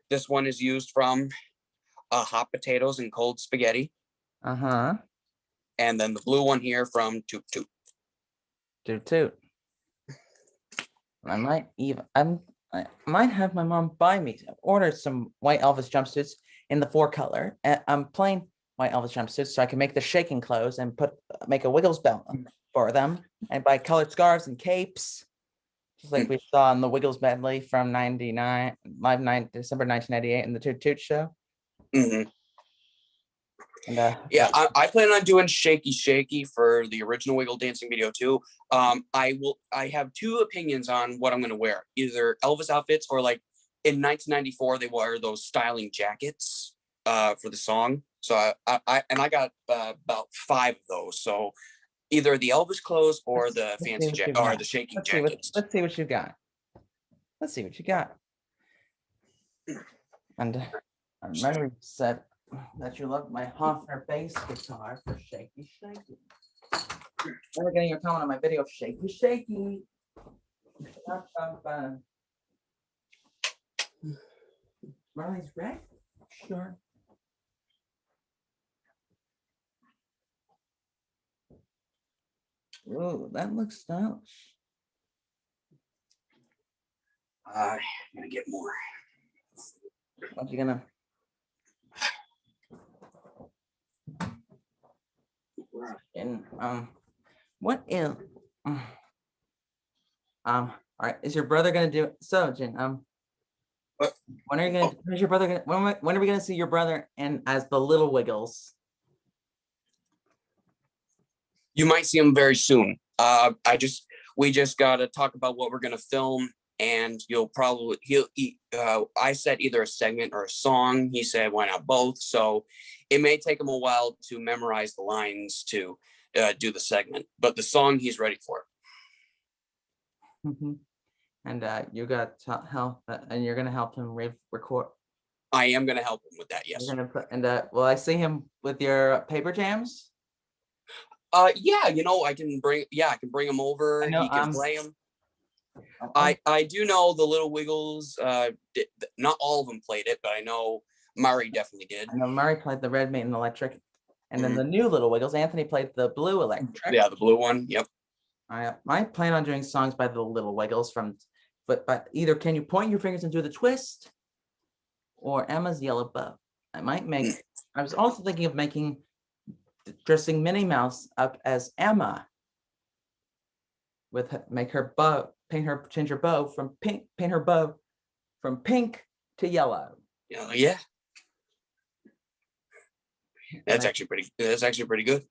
[SPEAKER 2] This one is used from Hot Potatoes and Cold Spaghetti. And then the blue one here from Toot Toot.
[SPEAKER 1] Toot Toot. I might have my mom buy me, order some white Elvis jumpsuits in the 4-color. I'm plain white Elvis jumpsuits so I can make the shaking clothes and make a Wiggles belt for them, and buy colored scarves and capes, just like we saw in the Wiggles medley from '99, December 1998 in the Toot Toot show. And,
[SPEAKER 2] yeah, I plan on doing Shaky Shaky for the original Wiggle dancing video too. I have 2 opinions on what I'm going to wear, either Elvis outfits or like in 1994 they wore those styling jackets for the song. So I got about 5 of those. So either the Elvis clothes or the fancy jacket or the shaking jackets.
[SPEAKER 1] Let's see what you got. Let's see what you got. And I remember you said that you love my Hofner bass guitar for Shaky Shaky. Never getting your comment on my video of Shaky Shaky. Marley's red? Sure. Ooh, that looks stylish.
[SPEAKER 2] I'm gonna get more.
[SPEAKER 1] What you gonna? And what is all right? Is your brother gonna do it? So, Jen,
[SPEAKER 2] What?
[SPEAKER 1] when are you gonna? When's your brother gonna? When are we gonna see your brother and as the Little Wiggles?
[SPEAKER 2] You might see him very soon. We just gotta talk about what we're gonna film, and I said either a segment or a song. He said why not both? So it may take him a while to memorize the lines to do the segment, but the song he's ready for.
[SPEAKER 1] Mhm. And you got help, and you're gonna help him record.
[SPEAKER 2] I am gonna help him with that. Yes.
[SPEAKER 1] You're gonna put and will I see him with your paper jams?
[SPEAKER 2] Yeah, I can bring. Yeah, I can bring him over.
[SPEAKER 1] I know.
[SPEAKER 2] He can play him.
[SPEAKER 1] I'm-
[SPEAKER 2] I do know the Little Wiggles. Not all of them played it, but I know Murray definitely did.
[SPEAKER 1] I know Murray played the red, main, and electric, and then the new Little Wiggles, Anthony played the blue electric.
[SPEAKER 2] Yeah, the blue one. Yep.
[SPEAKER 1] I plan on doing songs by the Little Wiggles but either can you point your fingers and do the twist, or Emma's Yellow Bow. I might make. I was also thinking of dressing Minnie Mouse up as Emma. Make her bow, change her bow from pink, paint her bow from pink to yellow.
[SPEAKER 2] Yeah. That's actually pretty good.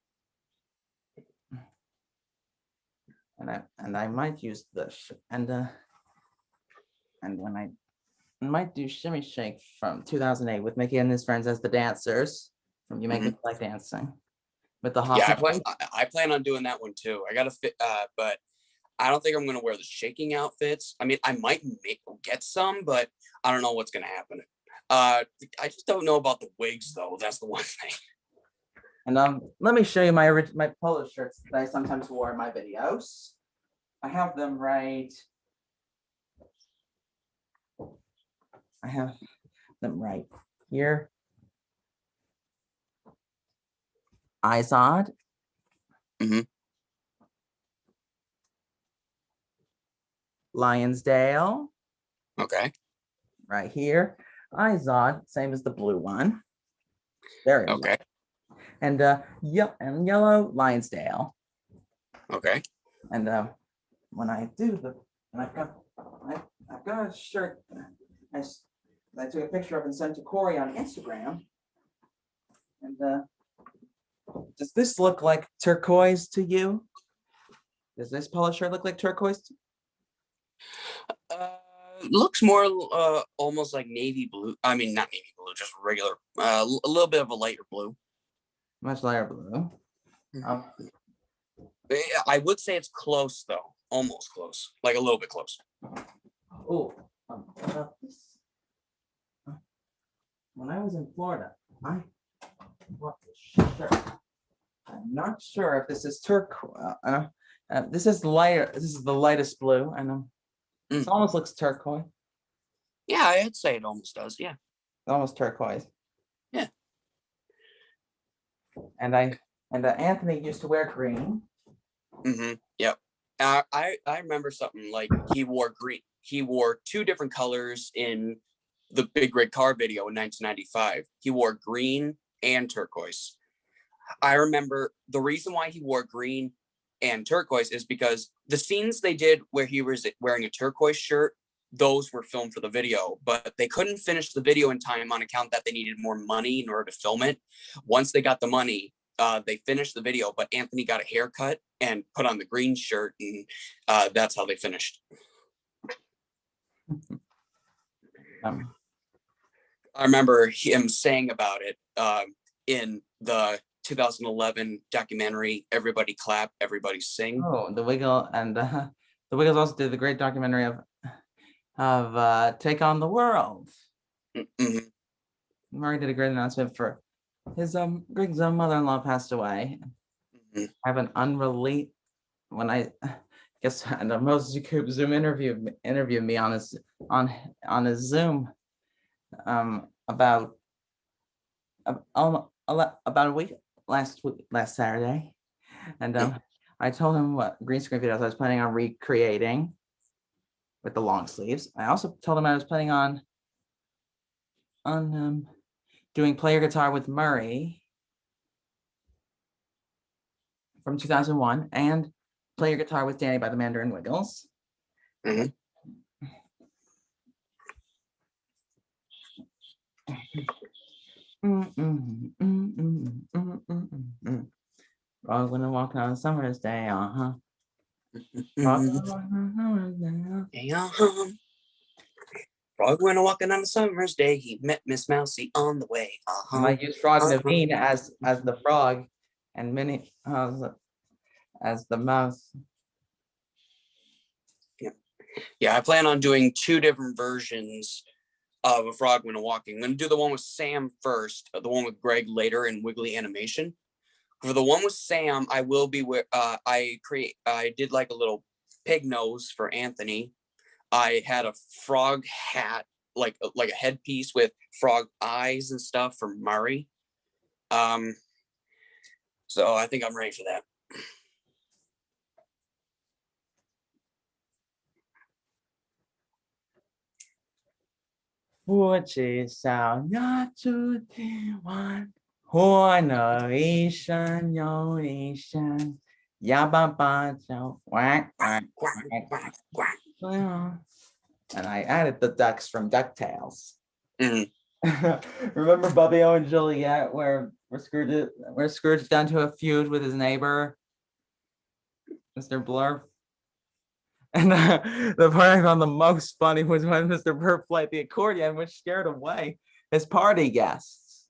[SPEAKER 1] And I might use this and when I might do Shimmy Shake from 2008 with Mickey and his friends as the dancers from You Make Me Like Dancing with the
[SPEAKER 2] Yeah,
[SPEAKER 1] Hawthorne.
[SPEAKER 2] I plan on doing that one too. I gotta fit, but I don't think I'm gonna wear the shaking outfits. I mean, I might get some, but I don't know what's gonna happen. I just don't know about the wigs though. That's the one thing.
[SPEAKER 1] And let me show you my polo shirts that I sometimes wore in my videos. I have them right. I have them right here. Izod. Lionsdale.
[SPEAKER 2] Okay.
[SPEAKER 1] Right here. Izod, same as the blue one. Very
[SPEAKER 2] okay.
[SPEAKER 1] And and yellow Lionsdale.
[SPEAKER 2] Okay.
[SPEAKER 1] And when I do I've got a shirt I took a picture of and sent to Corey on Instagram. And does this look like turquoise to you? Does this polo shirt look like turquoise?
[SPEAKER 2] Looks more almost like navy blue. I mean, not navy blue, just regular. A little bit of a lighter blue.
[SPEAKER 1] Much lighter blue.
[SPEAKER 2] I would say it's close though, almost close, like a little bit close.
[SPEAKER 1] Oh, about this? When I was in Florida, I bought this shirt. I'm not sure if this is turquoise. This is lighter. This is the lightest blue. I know. It almost looks turquoise.
[SPEAKER 2] Yeah, I'd say it almost does. Yeah.
[SPEAKER 1] Almost turquoise.
[SPEAKER 2] Yeah.
[SPEAKER 1] And Anthony used to wear green.
[SPEAKER 2] Yep. I remember something like he wore green. He wore two different colors in the Big Red Car video in 1995. He wore green and turquoise. I remember the reason why he wore green and turquoise is because the scenes they did where he was wearing a turquoise shirt, those were filmed for the video, but they couldn't finish the video in time on account that they needed more money in order to film it. Once they got the money, they finished the video, but Anthony got a haircut and put on the green shirt, and that's how they finished. I remember him saying about it in the 2011 documentary, Everybody Clap, Everybody Sing.
[SPEAKER 1] Oh, the Wiggle, and the Wiggles also did the great documentary of Take on the World. Murray did a great announcement for his Greg's mother-in-law passed away. I have an unrelated when I guess Moses Jacob Zoom interviewed me on his Zoom about a week last Saturday, and I told him what green screen videos I was planning on recreating with the long sleeves. I also told him I was planning on doing player guitar with Murray from 2001 and player guitar with Danny by the Mandarin Wiggles.
[SPEAKER 2] Mhm.
[SPEAKER 1] Frog when I walk on a summer's day, Frog when I walk on a summer's day,
[SPEAKER 2] Yeah. Frog went walking on a summer's day. He met Miss Mousy on the way.
[SPEAKER 1] I might use Frog Naveen as the frog and Minnie as the mouse.
[SPEAKER 2] Yeah, I plan on doing 2 different versions of a Frog Went Walking. I'm going to do the one with Sam first, the one with Greg later in Wiggly Animation. For the one with Sam, I will be where I did like a little pig nose for Anthony. I had a frog hat, like a headpiece with frog eyes and stuff for Murray. So I think I'm ready for that.
[SPEAKER 1] Fuji sao ya chu ti wan huan yi shan yo yi shan ya ba ba chao whack whack
[SPEAKER 2] Quack, quack, quack.
[SPEAKER 1] and I added the ducks from DuckTales.
[SPEAKER 2] Mhm.
[SPEAKER 1] Remember Bubby O and Juliet, where Scrooge down to a feud with his neighbor, Mr. Blurf. And the part I found the most funny was when Mr. Blurf played the accordion, which scared away his party guests.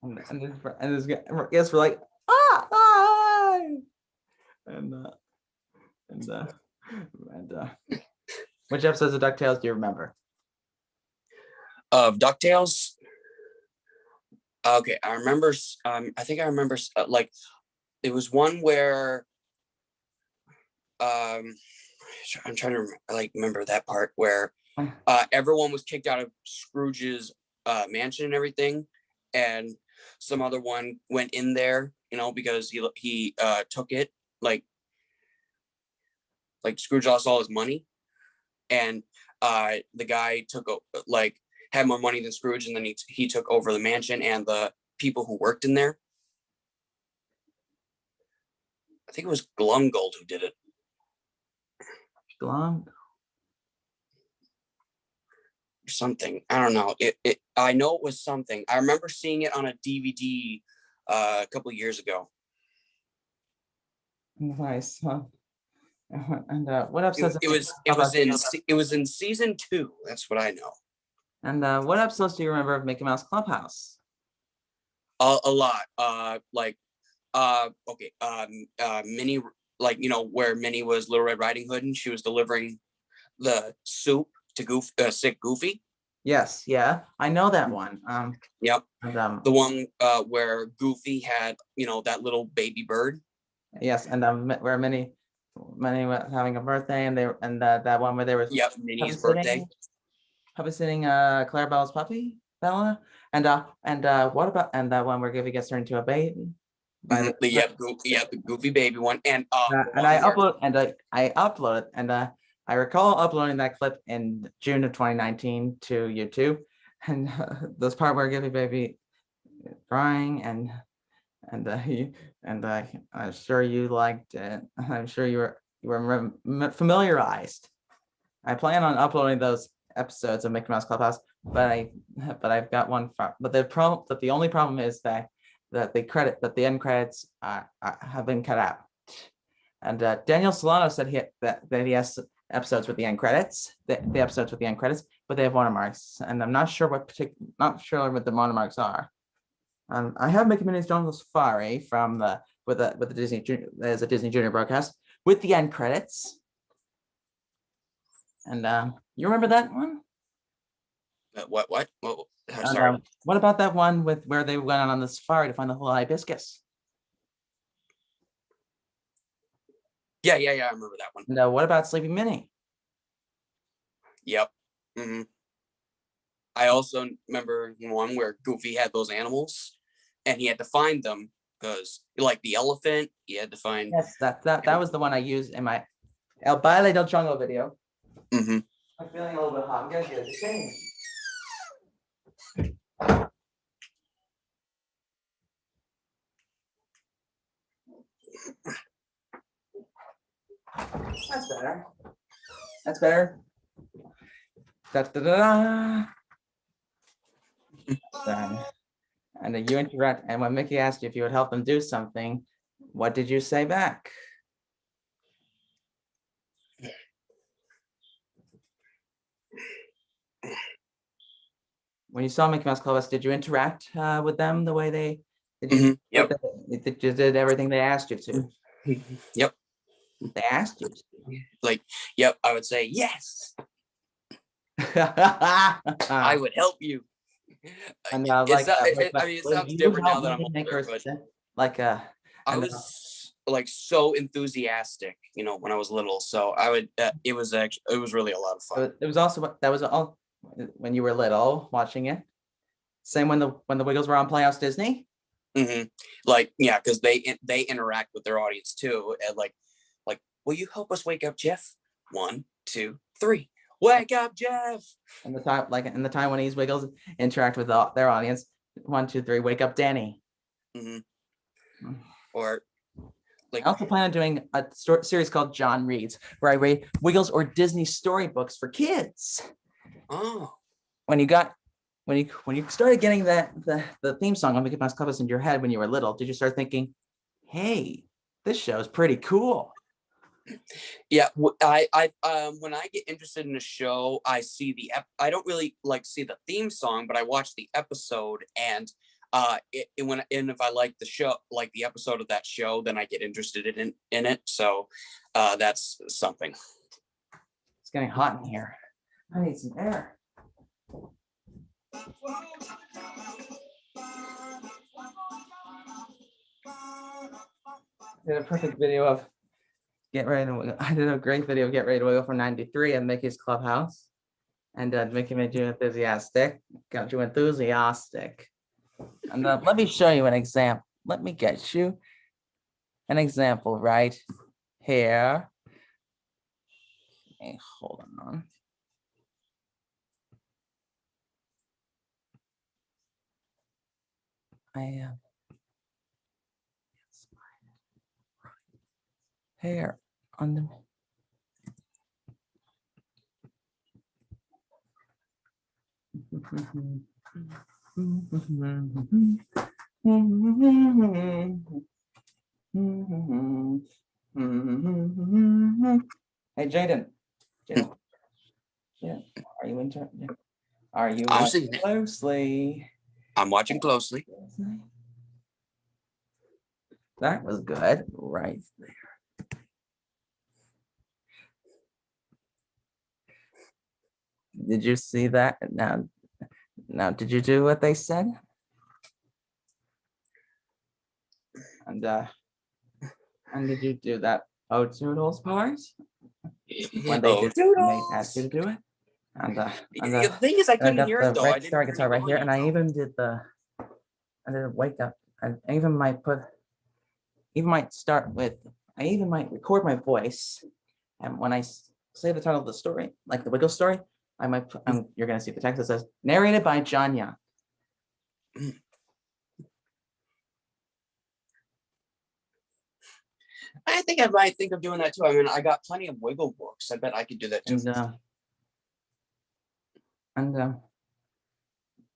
[SPEAKER 1] And his guests were like, ah, ah. And which episodes of DuckTales do you remember?
[SPEAKER 2] Of DuckTales. Okay, I remember. I think I remember. Like, it was one where. I'm trying to remember that part where everyone was kicked out of Scrooge's mansion and everything, and some other one went in there, because he took it, like Scrooge lost all his money, and the guy had more money than Scrooge, and then he took over the mansion and the people who worked in there. I think it was Glumgold who did it.
[SPEAKER 1] Glum?
[SPEAKER 2] Something, I don't know. I know it was something. I remember seeing it on a DVD a couple of years ago.
[SPEAKER 1] Nice. And what episodes?
[SPEAKER 2] It was in season 2. That's what I know.
[SPEAKER 1] And what episodes do you remember of Mickey Mouse Clubhouse?
[SPEAKER 2] A lot. Okay. Minnie, where Minnie was Little Red Riding Hood and she was delivering the soup to sick Goofy.
[SPEAKER 1] Yes, yeah, I know that one.
[SPEAKER 2] Yep.
[SPEAKER 1] And,
[SPEAKER 2] the one where Goofy had, that little baby bird.
[SPEAKER 1] Yes, and where Minnie was having a birthday, and that one where there was
[SPEAKER 2] Minnie's birthday.
[SPEAKER 1] Sitting Clarabelle's puppy, Bella, and what about that one where Goofy gets turned into a baby?
[SPEAKER 2] The Goofy baby one, and
[SPEAKER 1] I uploaded, and I recall uploading that clip in June of 2019 to YouTube, and this part where Goofy baby is crying, and I'm sure you liked it. I'm sure you were familiarized. I plan on uploading those episodes of Mickey Mouse Clubhouse, but I've got one. But the only problem is that the end credits have been cut out. And Daniel Solano said that he has episodes with the end credits, the episodes with the end credits, but they have watermarks, and I'm not sure what the watermarks are. I have Mickey Minnie's Jungle Safari with the Disney as a Disney Junior broadcast with the end credits. And you remember that one?
[SPEAKER 2] What? Sorry.
[SPEAKER 1] What about that one with where they went on the safari to find the whole hibiscus?
[SPEAKER 2] Yeah, I remember that one.
[SPEAKER 1] And what about Sleeping Minnie?
[SPEAKER 2] Yep. Mm-hmm. I also remember one where Goofy had those animals, and he had to find them because like the elephant, you had to find.
[SPEAKER 1] Yes, that was the one I used in my El Baile del Jungle video.
[SPEAKER 2] Mm-hmm.
[SPEAKER 1] I'm feeling a little bit hot. I'm gonna get a change. That's better. That's better. Da, da, da, da. And then you interrupt. And when Mickey asked you if you would help them do something, what did you say back? When you saw Mickey Mouse Clubhouse, did you interact with them the way they did? You,
[SPEAKER 2] Yep.
[SPEAKER 1] you did everything they asked you to.
[SPEAKER 2] Yep.
[SPEAKER 1] They asked you to.
[SPEAKER 2] Like, yep. I would say yes. I would help you.
[SPEAKER 1] And
[SPEAKER 2] I mean, it sounds different now that I'm older, but
[SPEAKER 1] like
[SPEAKER 2] I was like so enthusiastic, you know, when I was little. So I would. It was really a lot of fun.
[SPEAKER 1] It was also that was all when you were little watching it. Same when the Wiggles were on Playhouse Disney.
[SPEAKER 2] Mm-hmm. Like, yeah, because they interact with their audience too, and like, will you help us wake up Jeff? 1, 2, 3. Wake up, Jeff.
[SPEAKER 1] And the time when these Wiggles interact with their audience. 1, 2, 3. Wake up, Danny.
[SPEAKER 2] Mm-hmm. Or like,
[SPEAKER 1] I also plan on doing a series called John Reads, where I read Wiggles or Disney storybooks for kids.
[SPEAKER 2] Oh,
[SPEAKER 1] when you started getting the theme song on Mickey Mouse Clubhouse in your head when you were little, did you start thinking, hey, this show is pretty cool?
[SPEAKER 2] Yeah, I when I get interested in a show, I see I don't really like see the theme song, but I watch the episode, and if I like the show, like the episode of that show, then I get interested in it. So that's something.
[SPEAKER 1] It's getting hot in here. I need some air. I did a perfect video of Get Ready to Wiggle. I did a great video of Get Ready to Wiggle from '93 at Mickey's Clubhouse. And Mickey made you enthusiastic. Got you enthusiastic. And let me show you an example. Let me get you an example right here. Okay, hold on. Hair on the Hey Jaden. Jaden, are you interested? Are you watching closely?
[SPEAKER 2] I'm watching closely.
[SPEAKER 1] That was good, right there. Did you see that? Now, did you do what they said? And did you do that Oh Toodles part? When they asked you to do it? And
[SPEAKER 2] the thing is, I couldn't hear it though.
[SPEAKER 1] Red Starry Guitar right here, and I even did Wake Up. I even might start with. I even might record my voice, and when I say the title of the story, like the Wiggle story, I might. You're gonna see the text that says narrated by John Young.
[SPEAKER 2] I think I might think of doing that too. I mean, I got plenty of Wiggle books. I bet I could do that too.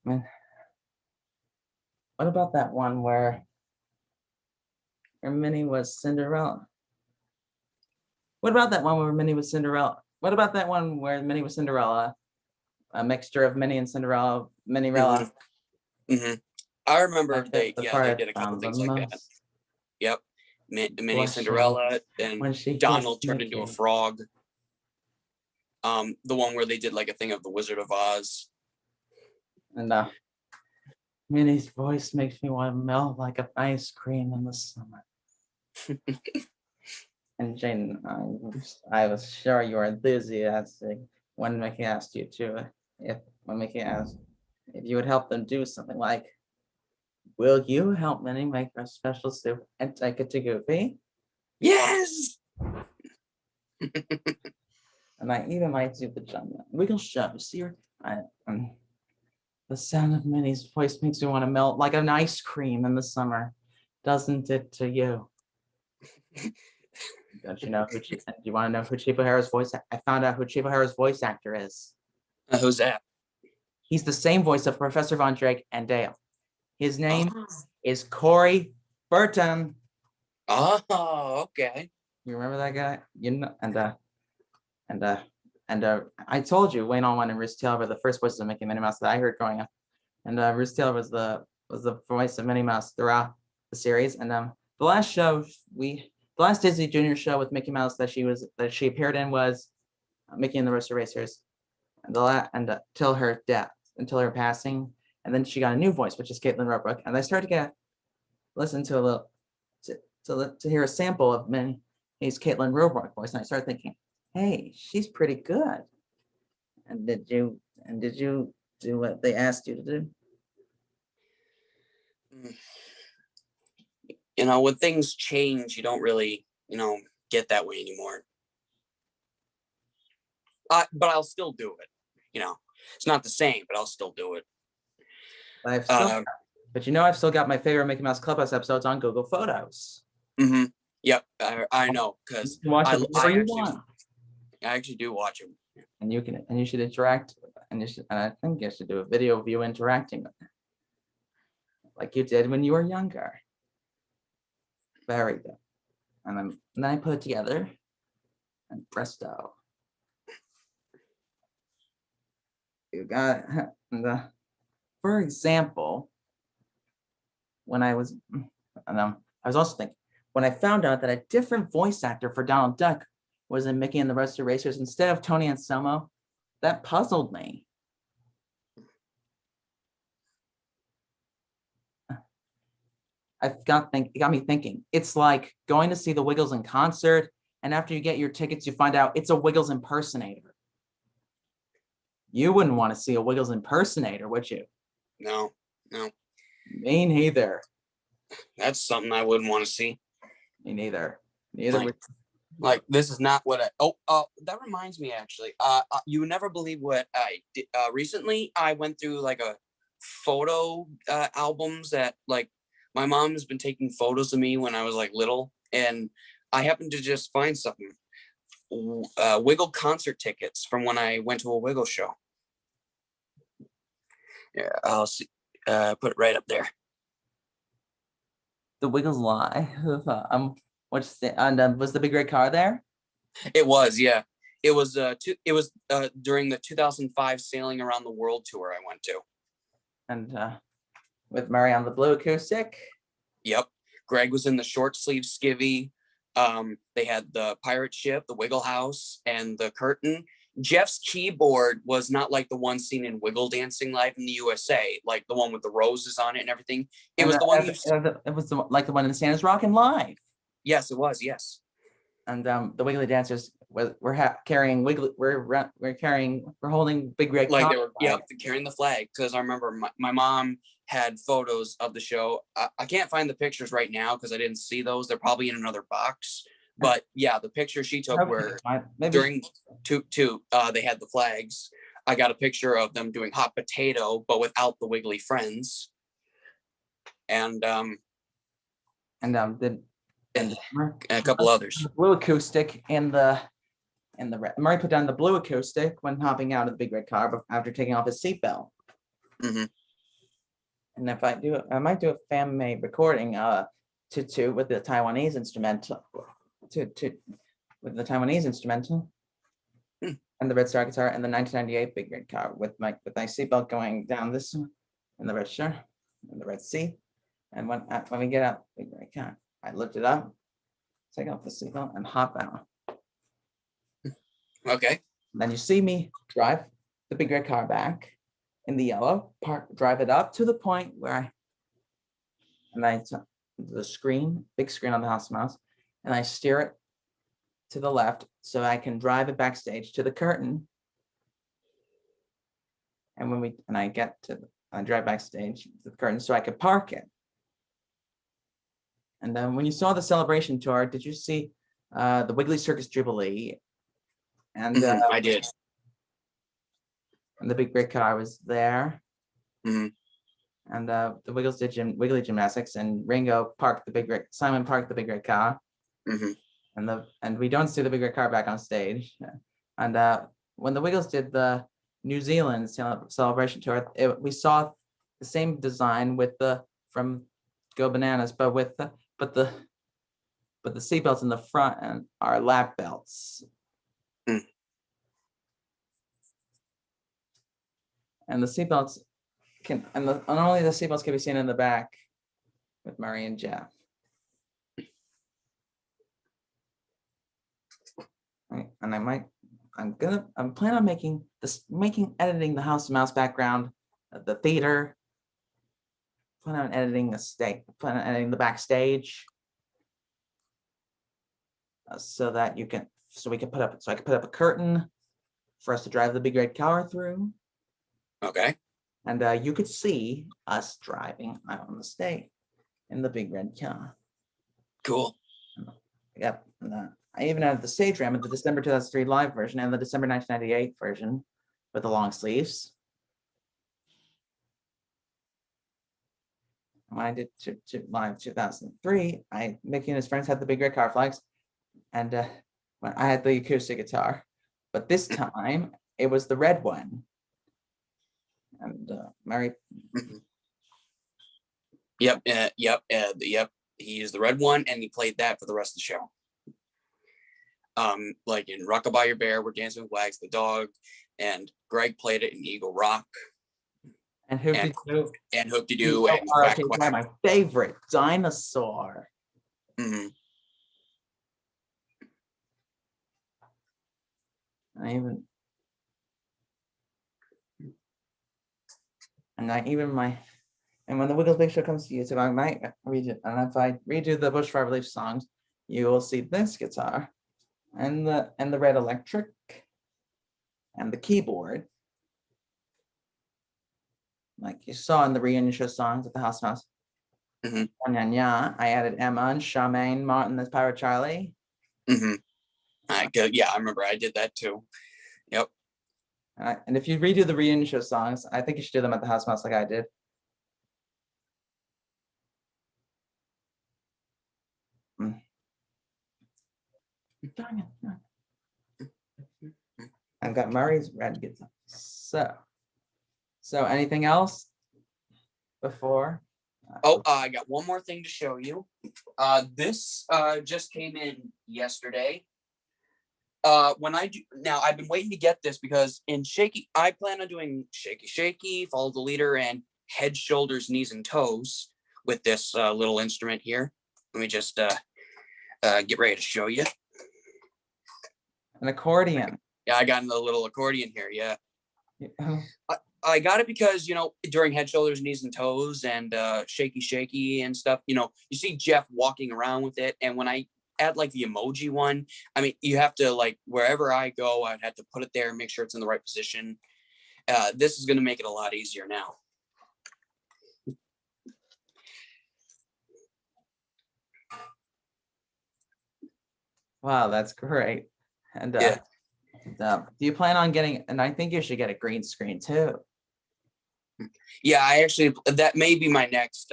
[SPEAKER 1] Man, what about that one where Minnie was Cinderella? What about that one where Minnie was Cinderella? What about that one where Minnie was Cinderella? A mixture of Minnie and Cinderella, Minnie-rella.
[SPEAKER 2] Mm-hmm. I remember they did a couple things like that. Yep. Minnie Cinderella, and Donald turned into a frog. The one where they did like a thing of the Wizard of Oz.
[SPEAKER 1] And Minnie's voice makes me want to melt like an ice cream in the summer. And Jane, I was sure you were enthusiastic when Mickey asked you to, when Mickey asked if you would help them do something like Will you help Minnie make our special soup and take it to Goofy?
[SPEAKER 2] Yes.
[SPEAKER 1] And I even might do the jump. Wiggle show. See her. The sound of Minnie's voice makes me want to melt like an ice cream in the summer, doesn't it to you? Don't you know who? Do you want to know who Chief O'Hara's voice? I found out who Chief O'Hara's voice actor is.
[SPEAKER 2] Who's that?
[SPEAKER 1] He's the same voice of Professor Von Drake and Dale. His name
[SPEAKER 2] Oh,
[SPEAKER 1] is Corey Burton.
[SPEAKER 2] oh, okay.
[SPEAKER 1] You remember that guy? You know, I told you Wayne Allwine and Bruce Taylor were the first voices of Mickey and Minnie Mouse that I heard growing up. And Bruce Taylor was the voice of Minnie Mouse throughout the series. And the last Disney Junior show with Mickey Mouse that she appeared in was Mickey and the Roast Racers, until her death, until her passing. And then she got a new voice, which is Caitlin Robrook. And I started to listen to a little to hear a sample of Minnie's Caitlin Robrook voice, and I started thinking, hey, she's pretty good. And did you do what they asked you to do?
[SPEAKER 2] You know, when things change, you don't really, get that way anymore. But I'll still do it. It's not the same, but I'll still do it.
[SPEAKER 1] I've still got my favorite Mickey Mouse Clubhouse episodes on Google Photos.
[SPEAKER 2] Mm-hmm. Yep, I know, because I actually do watch them.
[SPEAKER 1] And you should interact, and I think you should do a video of you interacting with them, like you did when you were younger. Very good. And then I put it together, and presto, you got for example, when I was also thinking, when I found out that a different voice actor for Donald Duck was in Mickey and the Roast Racers instead of Tony Anselmo, that puzzled me. It got me thinking. It's like going to see the Wiggles in concert, and after you get your tickets, you find out it's a Wiggles impersonator. You wouldn't want to see a Wiggles impersonator, would you?
[SPEAKER 2] No.
[SPEAKER 1] Me neither.
[SPEAKER 2] That's something I wouldn't want to see.
[SPEAKER 1] Me neither.
[SPEAKER 2] Like this is not what that reminds me actually. You would never believe what I did. Recently I went through like a photo albums that like my mom has been taking photos of me when I was like little, and I happened to just find something. Wiggle concert tickets from when I went to a Wiggle show. Yeah, I'll see. Put it right up there.
[SPEAKER 1] The Wiggles lie. Was the Big Red Car there?
[SPEAKER 2] It was, yeah. It was during the 2005 Sailing Around the World tour I went to.
[SPEAKER 1] And with Murray on the blue acoustic.
[SPEAKER 2] Yep. Greg was in the short sleeve skivvy. They had the pirate ship, the Wiggle House, and the curtain. Jeff's keyboard was not like the one seen in Wiggle Dancing Live in the USA, like the one with the roses on it and everything. It was the one
[SPEAKER 1] like the one in Santa's Rockin' Live.
[SPEAKER 2] Yes, it was. Yes.
[SPEAKER 1] And the Wiggly dancers we're carrying we're holding Big Red
[SPEAKER 2] Like they were carrying the flag, because I remember my mom had photos of the show. I can't find the pictures right now because I didn't see those. They're probably in another box. But yeah, the pictures she took were during they had the flags. I got a picture of them doing hot potato, but without the Wiggly friends. And a couple others.
[SPEAKER 1] Blue acoustic and the red. Murray put down the blue acoustic when hopping out of the Big Red Car after taking off his seatbelt.
[SPEAKER 2] Mm-hmm.
[SPEAKER 1] And if I might do a fan-made recording to with the Taiwanese instrumental with the Taiwanese instrumental and the Red Starry Guitar and the 1998 Big Red Car with my seatbelt going down this one in the red shirt and the red sea. And when we get out Big Red Car, I lift it up, take off the seatbelt, and hop out.
[SPEAKER 2] Okay.
[SPEAKER 1] Then you see me drive the Big Red Car back in the yellow, drive it up to the point where the big screen on the House of Mouse, and I steer it to the left so I can drive it backstage to the curtain. And I drive backstage to the curtain so I could park it And then when you saw the celebration tour, did you see the Wiggly Circus Jubilee? And
[SPEAKER 2] I did.
[SPEAKER 1] And the Big Red Car was there.
[SPEAKER 2] Mhm.
[SPEAKER 1] And the Wiggles did Wiggly Gymnastics, and Ringo parked the Big Red. Simon parked the Big Red Car.
[SPEAKER 2] Mhm.
[SPEAKER 1] And we don't see the Big Red Car back on stage. And when the Wiggles did the New Zealand celebration tour, we saw the same design with the from Go Bananas, but with the seatbelts in the front and our lap belts.
[SPEAKER 2] Mm.
[SPEAKER 1] And the seatbelts and only the seatbelts can be seen in the back with Murray and Jeff. Right. And I'm planning on editing the House of Mouse background, the theater. Plan on editing the backstage, so I can put up a curtain for us to drive the Big Red Car through.
[SPEAKER 2] Okay.
[SPEAKER 1] And you could see us driving out on the stage in the Big Red Car.
[SPEAKER 2] Cool.
[SPEAKER 1] Yep. And, I even added the stage ramp in the December 2003 live version and the December 1998 version with the long sleeves. When I did live 2003, Mickey and his friends had the Big Red Car flags, and when I had the acoustic guitar, but this time it was the red one. And Mary.
[SPEAKER 2] Mhm. Yep. Yep. He used the red one, and he played that for the rest of the show. Like in Rockabye Your Bear, We're Dancing with Wags the Dog, and Greg played it in Eagle Rock.
[SPEAKER 1] And Hoopty Doo.
[SPEAKER 2] And Hoopty Doo. And Quack Quack.
[SPEAKER 1] My favorite dinosaur.
[SPEAKER 2] Mm-hmm.
[SPEAKER 1] And when the Wiggles Big Show comes to YouTube, I might read it. And if I redo the Bushfire Relief songs, you will see this guitar and the red electric and the keyboard, like you saw in the reunion show songs at the House Mouse.
[SPEAKER 2] Mm-hmm.
[SPEAKER 1] I added Emma and Charmaine Martin as Pirate Charlie.
[SPEAKER 2] Mm-hmm. I remember I did that too. Yep.
[SPEAKER 1] And if you redo the reunion show songs, I think you should do them at the House Mouse like I did. I've got Murray's red guitar. So anything else before?
[SPEAKER 2] Oh, I got one more thing to show you. This just came in yesterday. When I do now, I've been waiting to get this because in Shaky, I plan on doing Shaky Shaky, Follow the Leader, and Head, Shoulders, Knees, and Toes with this little instrument here. Let me just get ready to show you.
[SPEAKER 1] An accordion.
[SPEAKER 2] Yeah, I got a little accordion here. Yeah. I got it because, during Head, Shoulders, Knees, and Toes and Shaky Shaky and stuff, you see Jeff walking around with it. And when I add like the emoji one, I mean, you have to, like, wherever I go, I'd have to put it there and make sure it's in the right position. This is going to make it a lot easier now.
[SPEAKER 1] Wow, that's great. And
[SPEAKER 2] Yeah.
[SPEAKER 1] do you plan on getting, and I think you should get a green screen too.
[SPEAKER 2] Yeah, that may be my next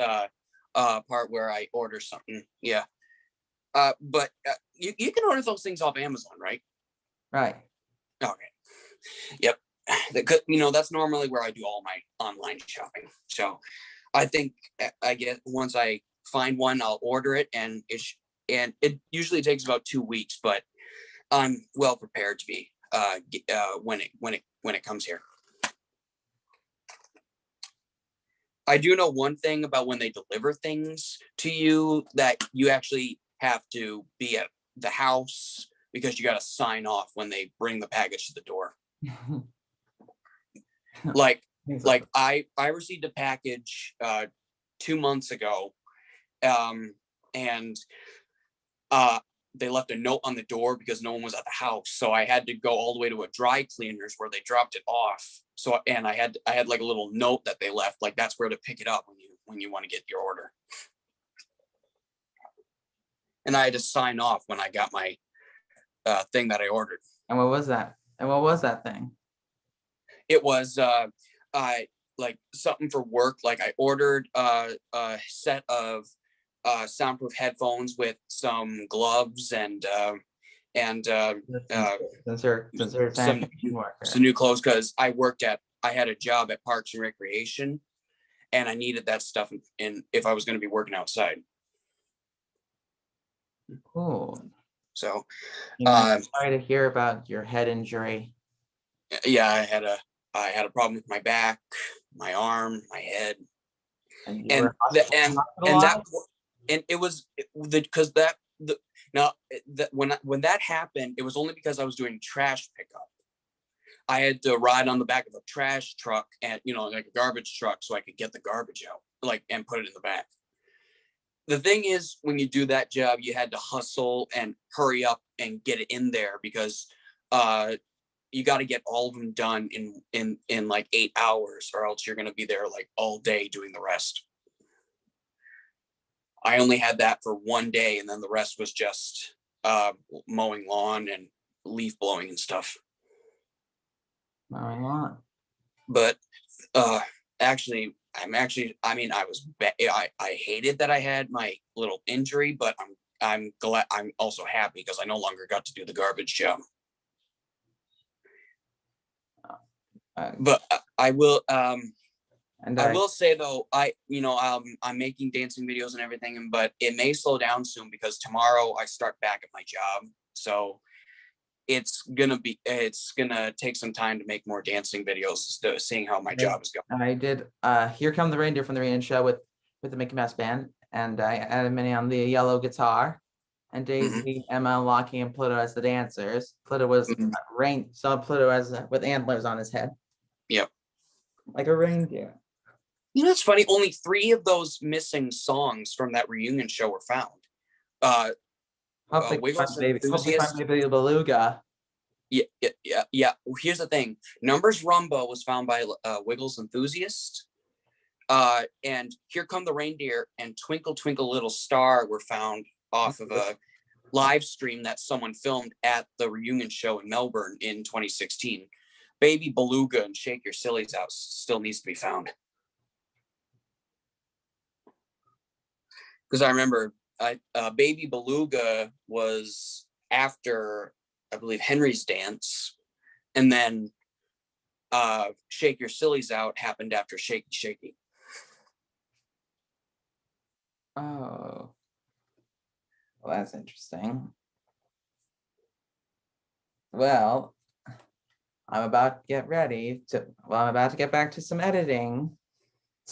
[SPEAKER 2] part where I order something. Yeah. But you can order those things off Amazon, right?
[SPEAKER 1] Right.
[SPEAKER 2] Okay. Yep. That's normally where I do all my online shopping. So I think I get, once I find one, I'll order it, and it usually takes about 2 weeks, but I'm well prepared to be when it comes here. I do know one thing about when they deliver things to you, that you actually have to be at the house because you got to sign off when they bring the package to the door. like I received a package 2 months ago, and they left a note on the door because no one was at the house, so I had to go all the way to a dry cleaners where they dropped it off. So, and I had like a little note that they left, like that's where to pick it up when you want to get your order. and I had to sign off when I got my thing that I ordered.
[SPEAKER 1] And what was that? And what was that thing?
[SPEAKER 2] It was I like something for work. Like I ordered a set of soundproof headphones with some gloves and
[SPEAKER 1] Censor
[SPEAKER 2] some new clothes, because I had a job at Parks and Recreation, and I needed that stuff in if I was going to be working outside.
[SPEAKER 1] Cool.
[SPEAKER 2] So
[SPEAKER 1] sorry to hear about your head injury.
[SPEAKER 2] yeah, I had a problem with my back, my arm, my head, and it was because when that happened, it was only because I was doing trash pickup. I had to ride on the back of a trash truck and like a garbage truck so I could get the garbage out, like, and put it in the back. The thing is, when you do that job, you had to hustle and hurry up and get it in there because you got to get all of them done in like 8 hours, or else you're going to be there like all day doing the rest. I only had that for one day, and then the rest was just mowing lawn and leaf blowing and stuff.
[SPEAKER 1] Mowing lawn.
[SPEAKER 2] But actually, I hated that I had my little injury, but I'm glad. I'm also happy because I no longer got to do the garbage job. But I will. I will say though, I'm making dancing videos and everything, but it may slow down soon because tomorrow I start back at my job. So it's gonna take some time to make more dancing videos, seeing how my job is going.
[SPEAKER 1] I did Here Come the Reindeer from the Reindeer Show with the Mickey Mouse Band, and I added Minnie on the yellow guitar, and Daisy, Emma, Lockie, and Pluto as the dancers. Pluto was Pluto as with antlers on his head.
[SPEAKER 2] Yep.
[SPEAKER 1] Like a reindeer.
[SPEAKER 2] It's funny. Only 3 of those missing songs from that reunion show were found. Wiggles Enthusiast.
[SPEAKER 1] Baby Beluga.
[SPEAKER 2] Yeah. Well, here's the thing. Numbers Rumba was found by Wiggles Enthusiast. And Here Come the Reindeer and Twinkle Twinkle Little Star were found off of a live stream that someone filmed at the reunion show in Melbourne in 2016. Baby Beluga and Shake Your Sillies Out still needs to be found. Because I remember Baby Beluga was after, I believe, Henry's Dance, and then Shake Your Sillies Out happened after Shaky Shaky.
[SPEAKER 1] Oh, well, that's interesting. Well, I'm about to get I'm about to get back to some editing.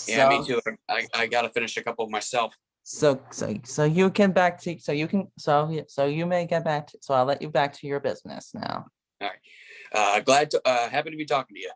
[SPEAKER 2] Yeah, me too. I gotta finish a couple of myself.
[SPEAKER 1] So you can you may get back to, so I'll let you back to your business now.
[SPEAKER 2] All right. Happy to be talking to you.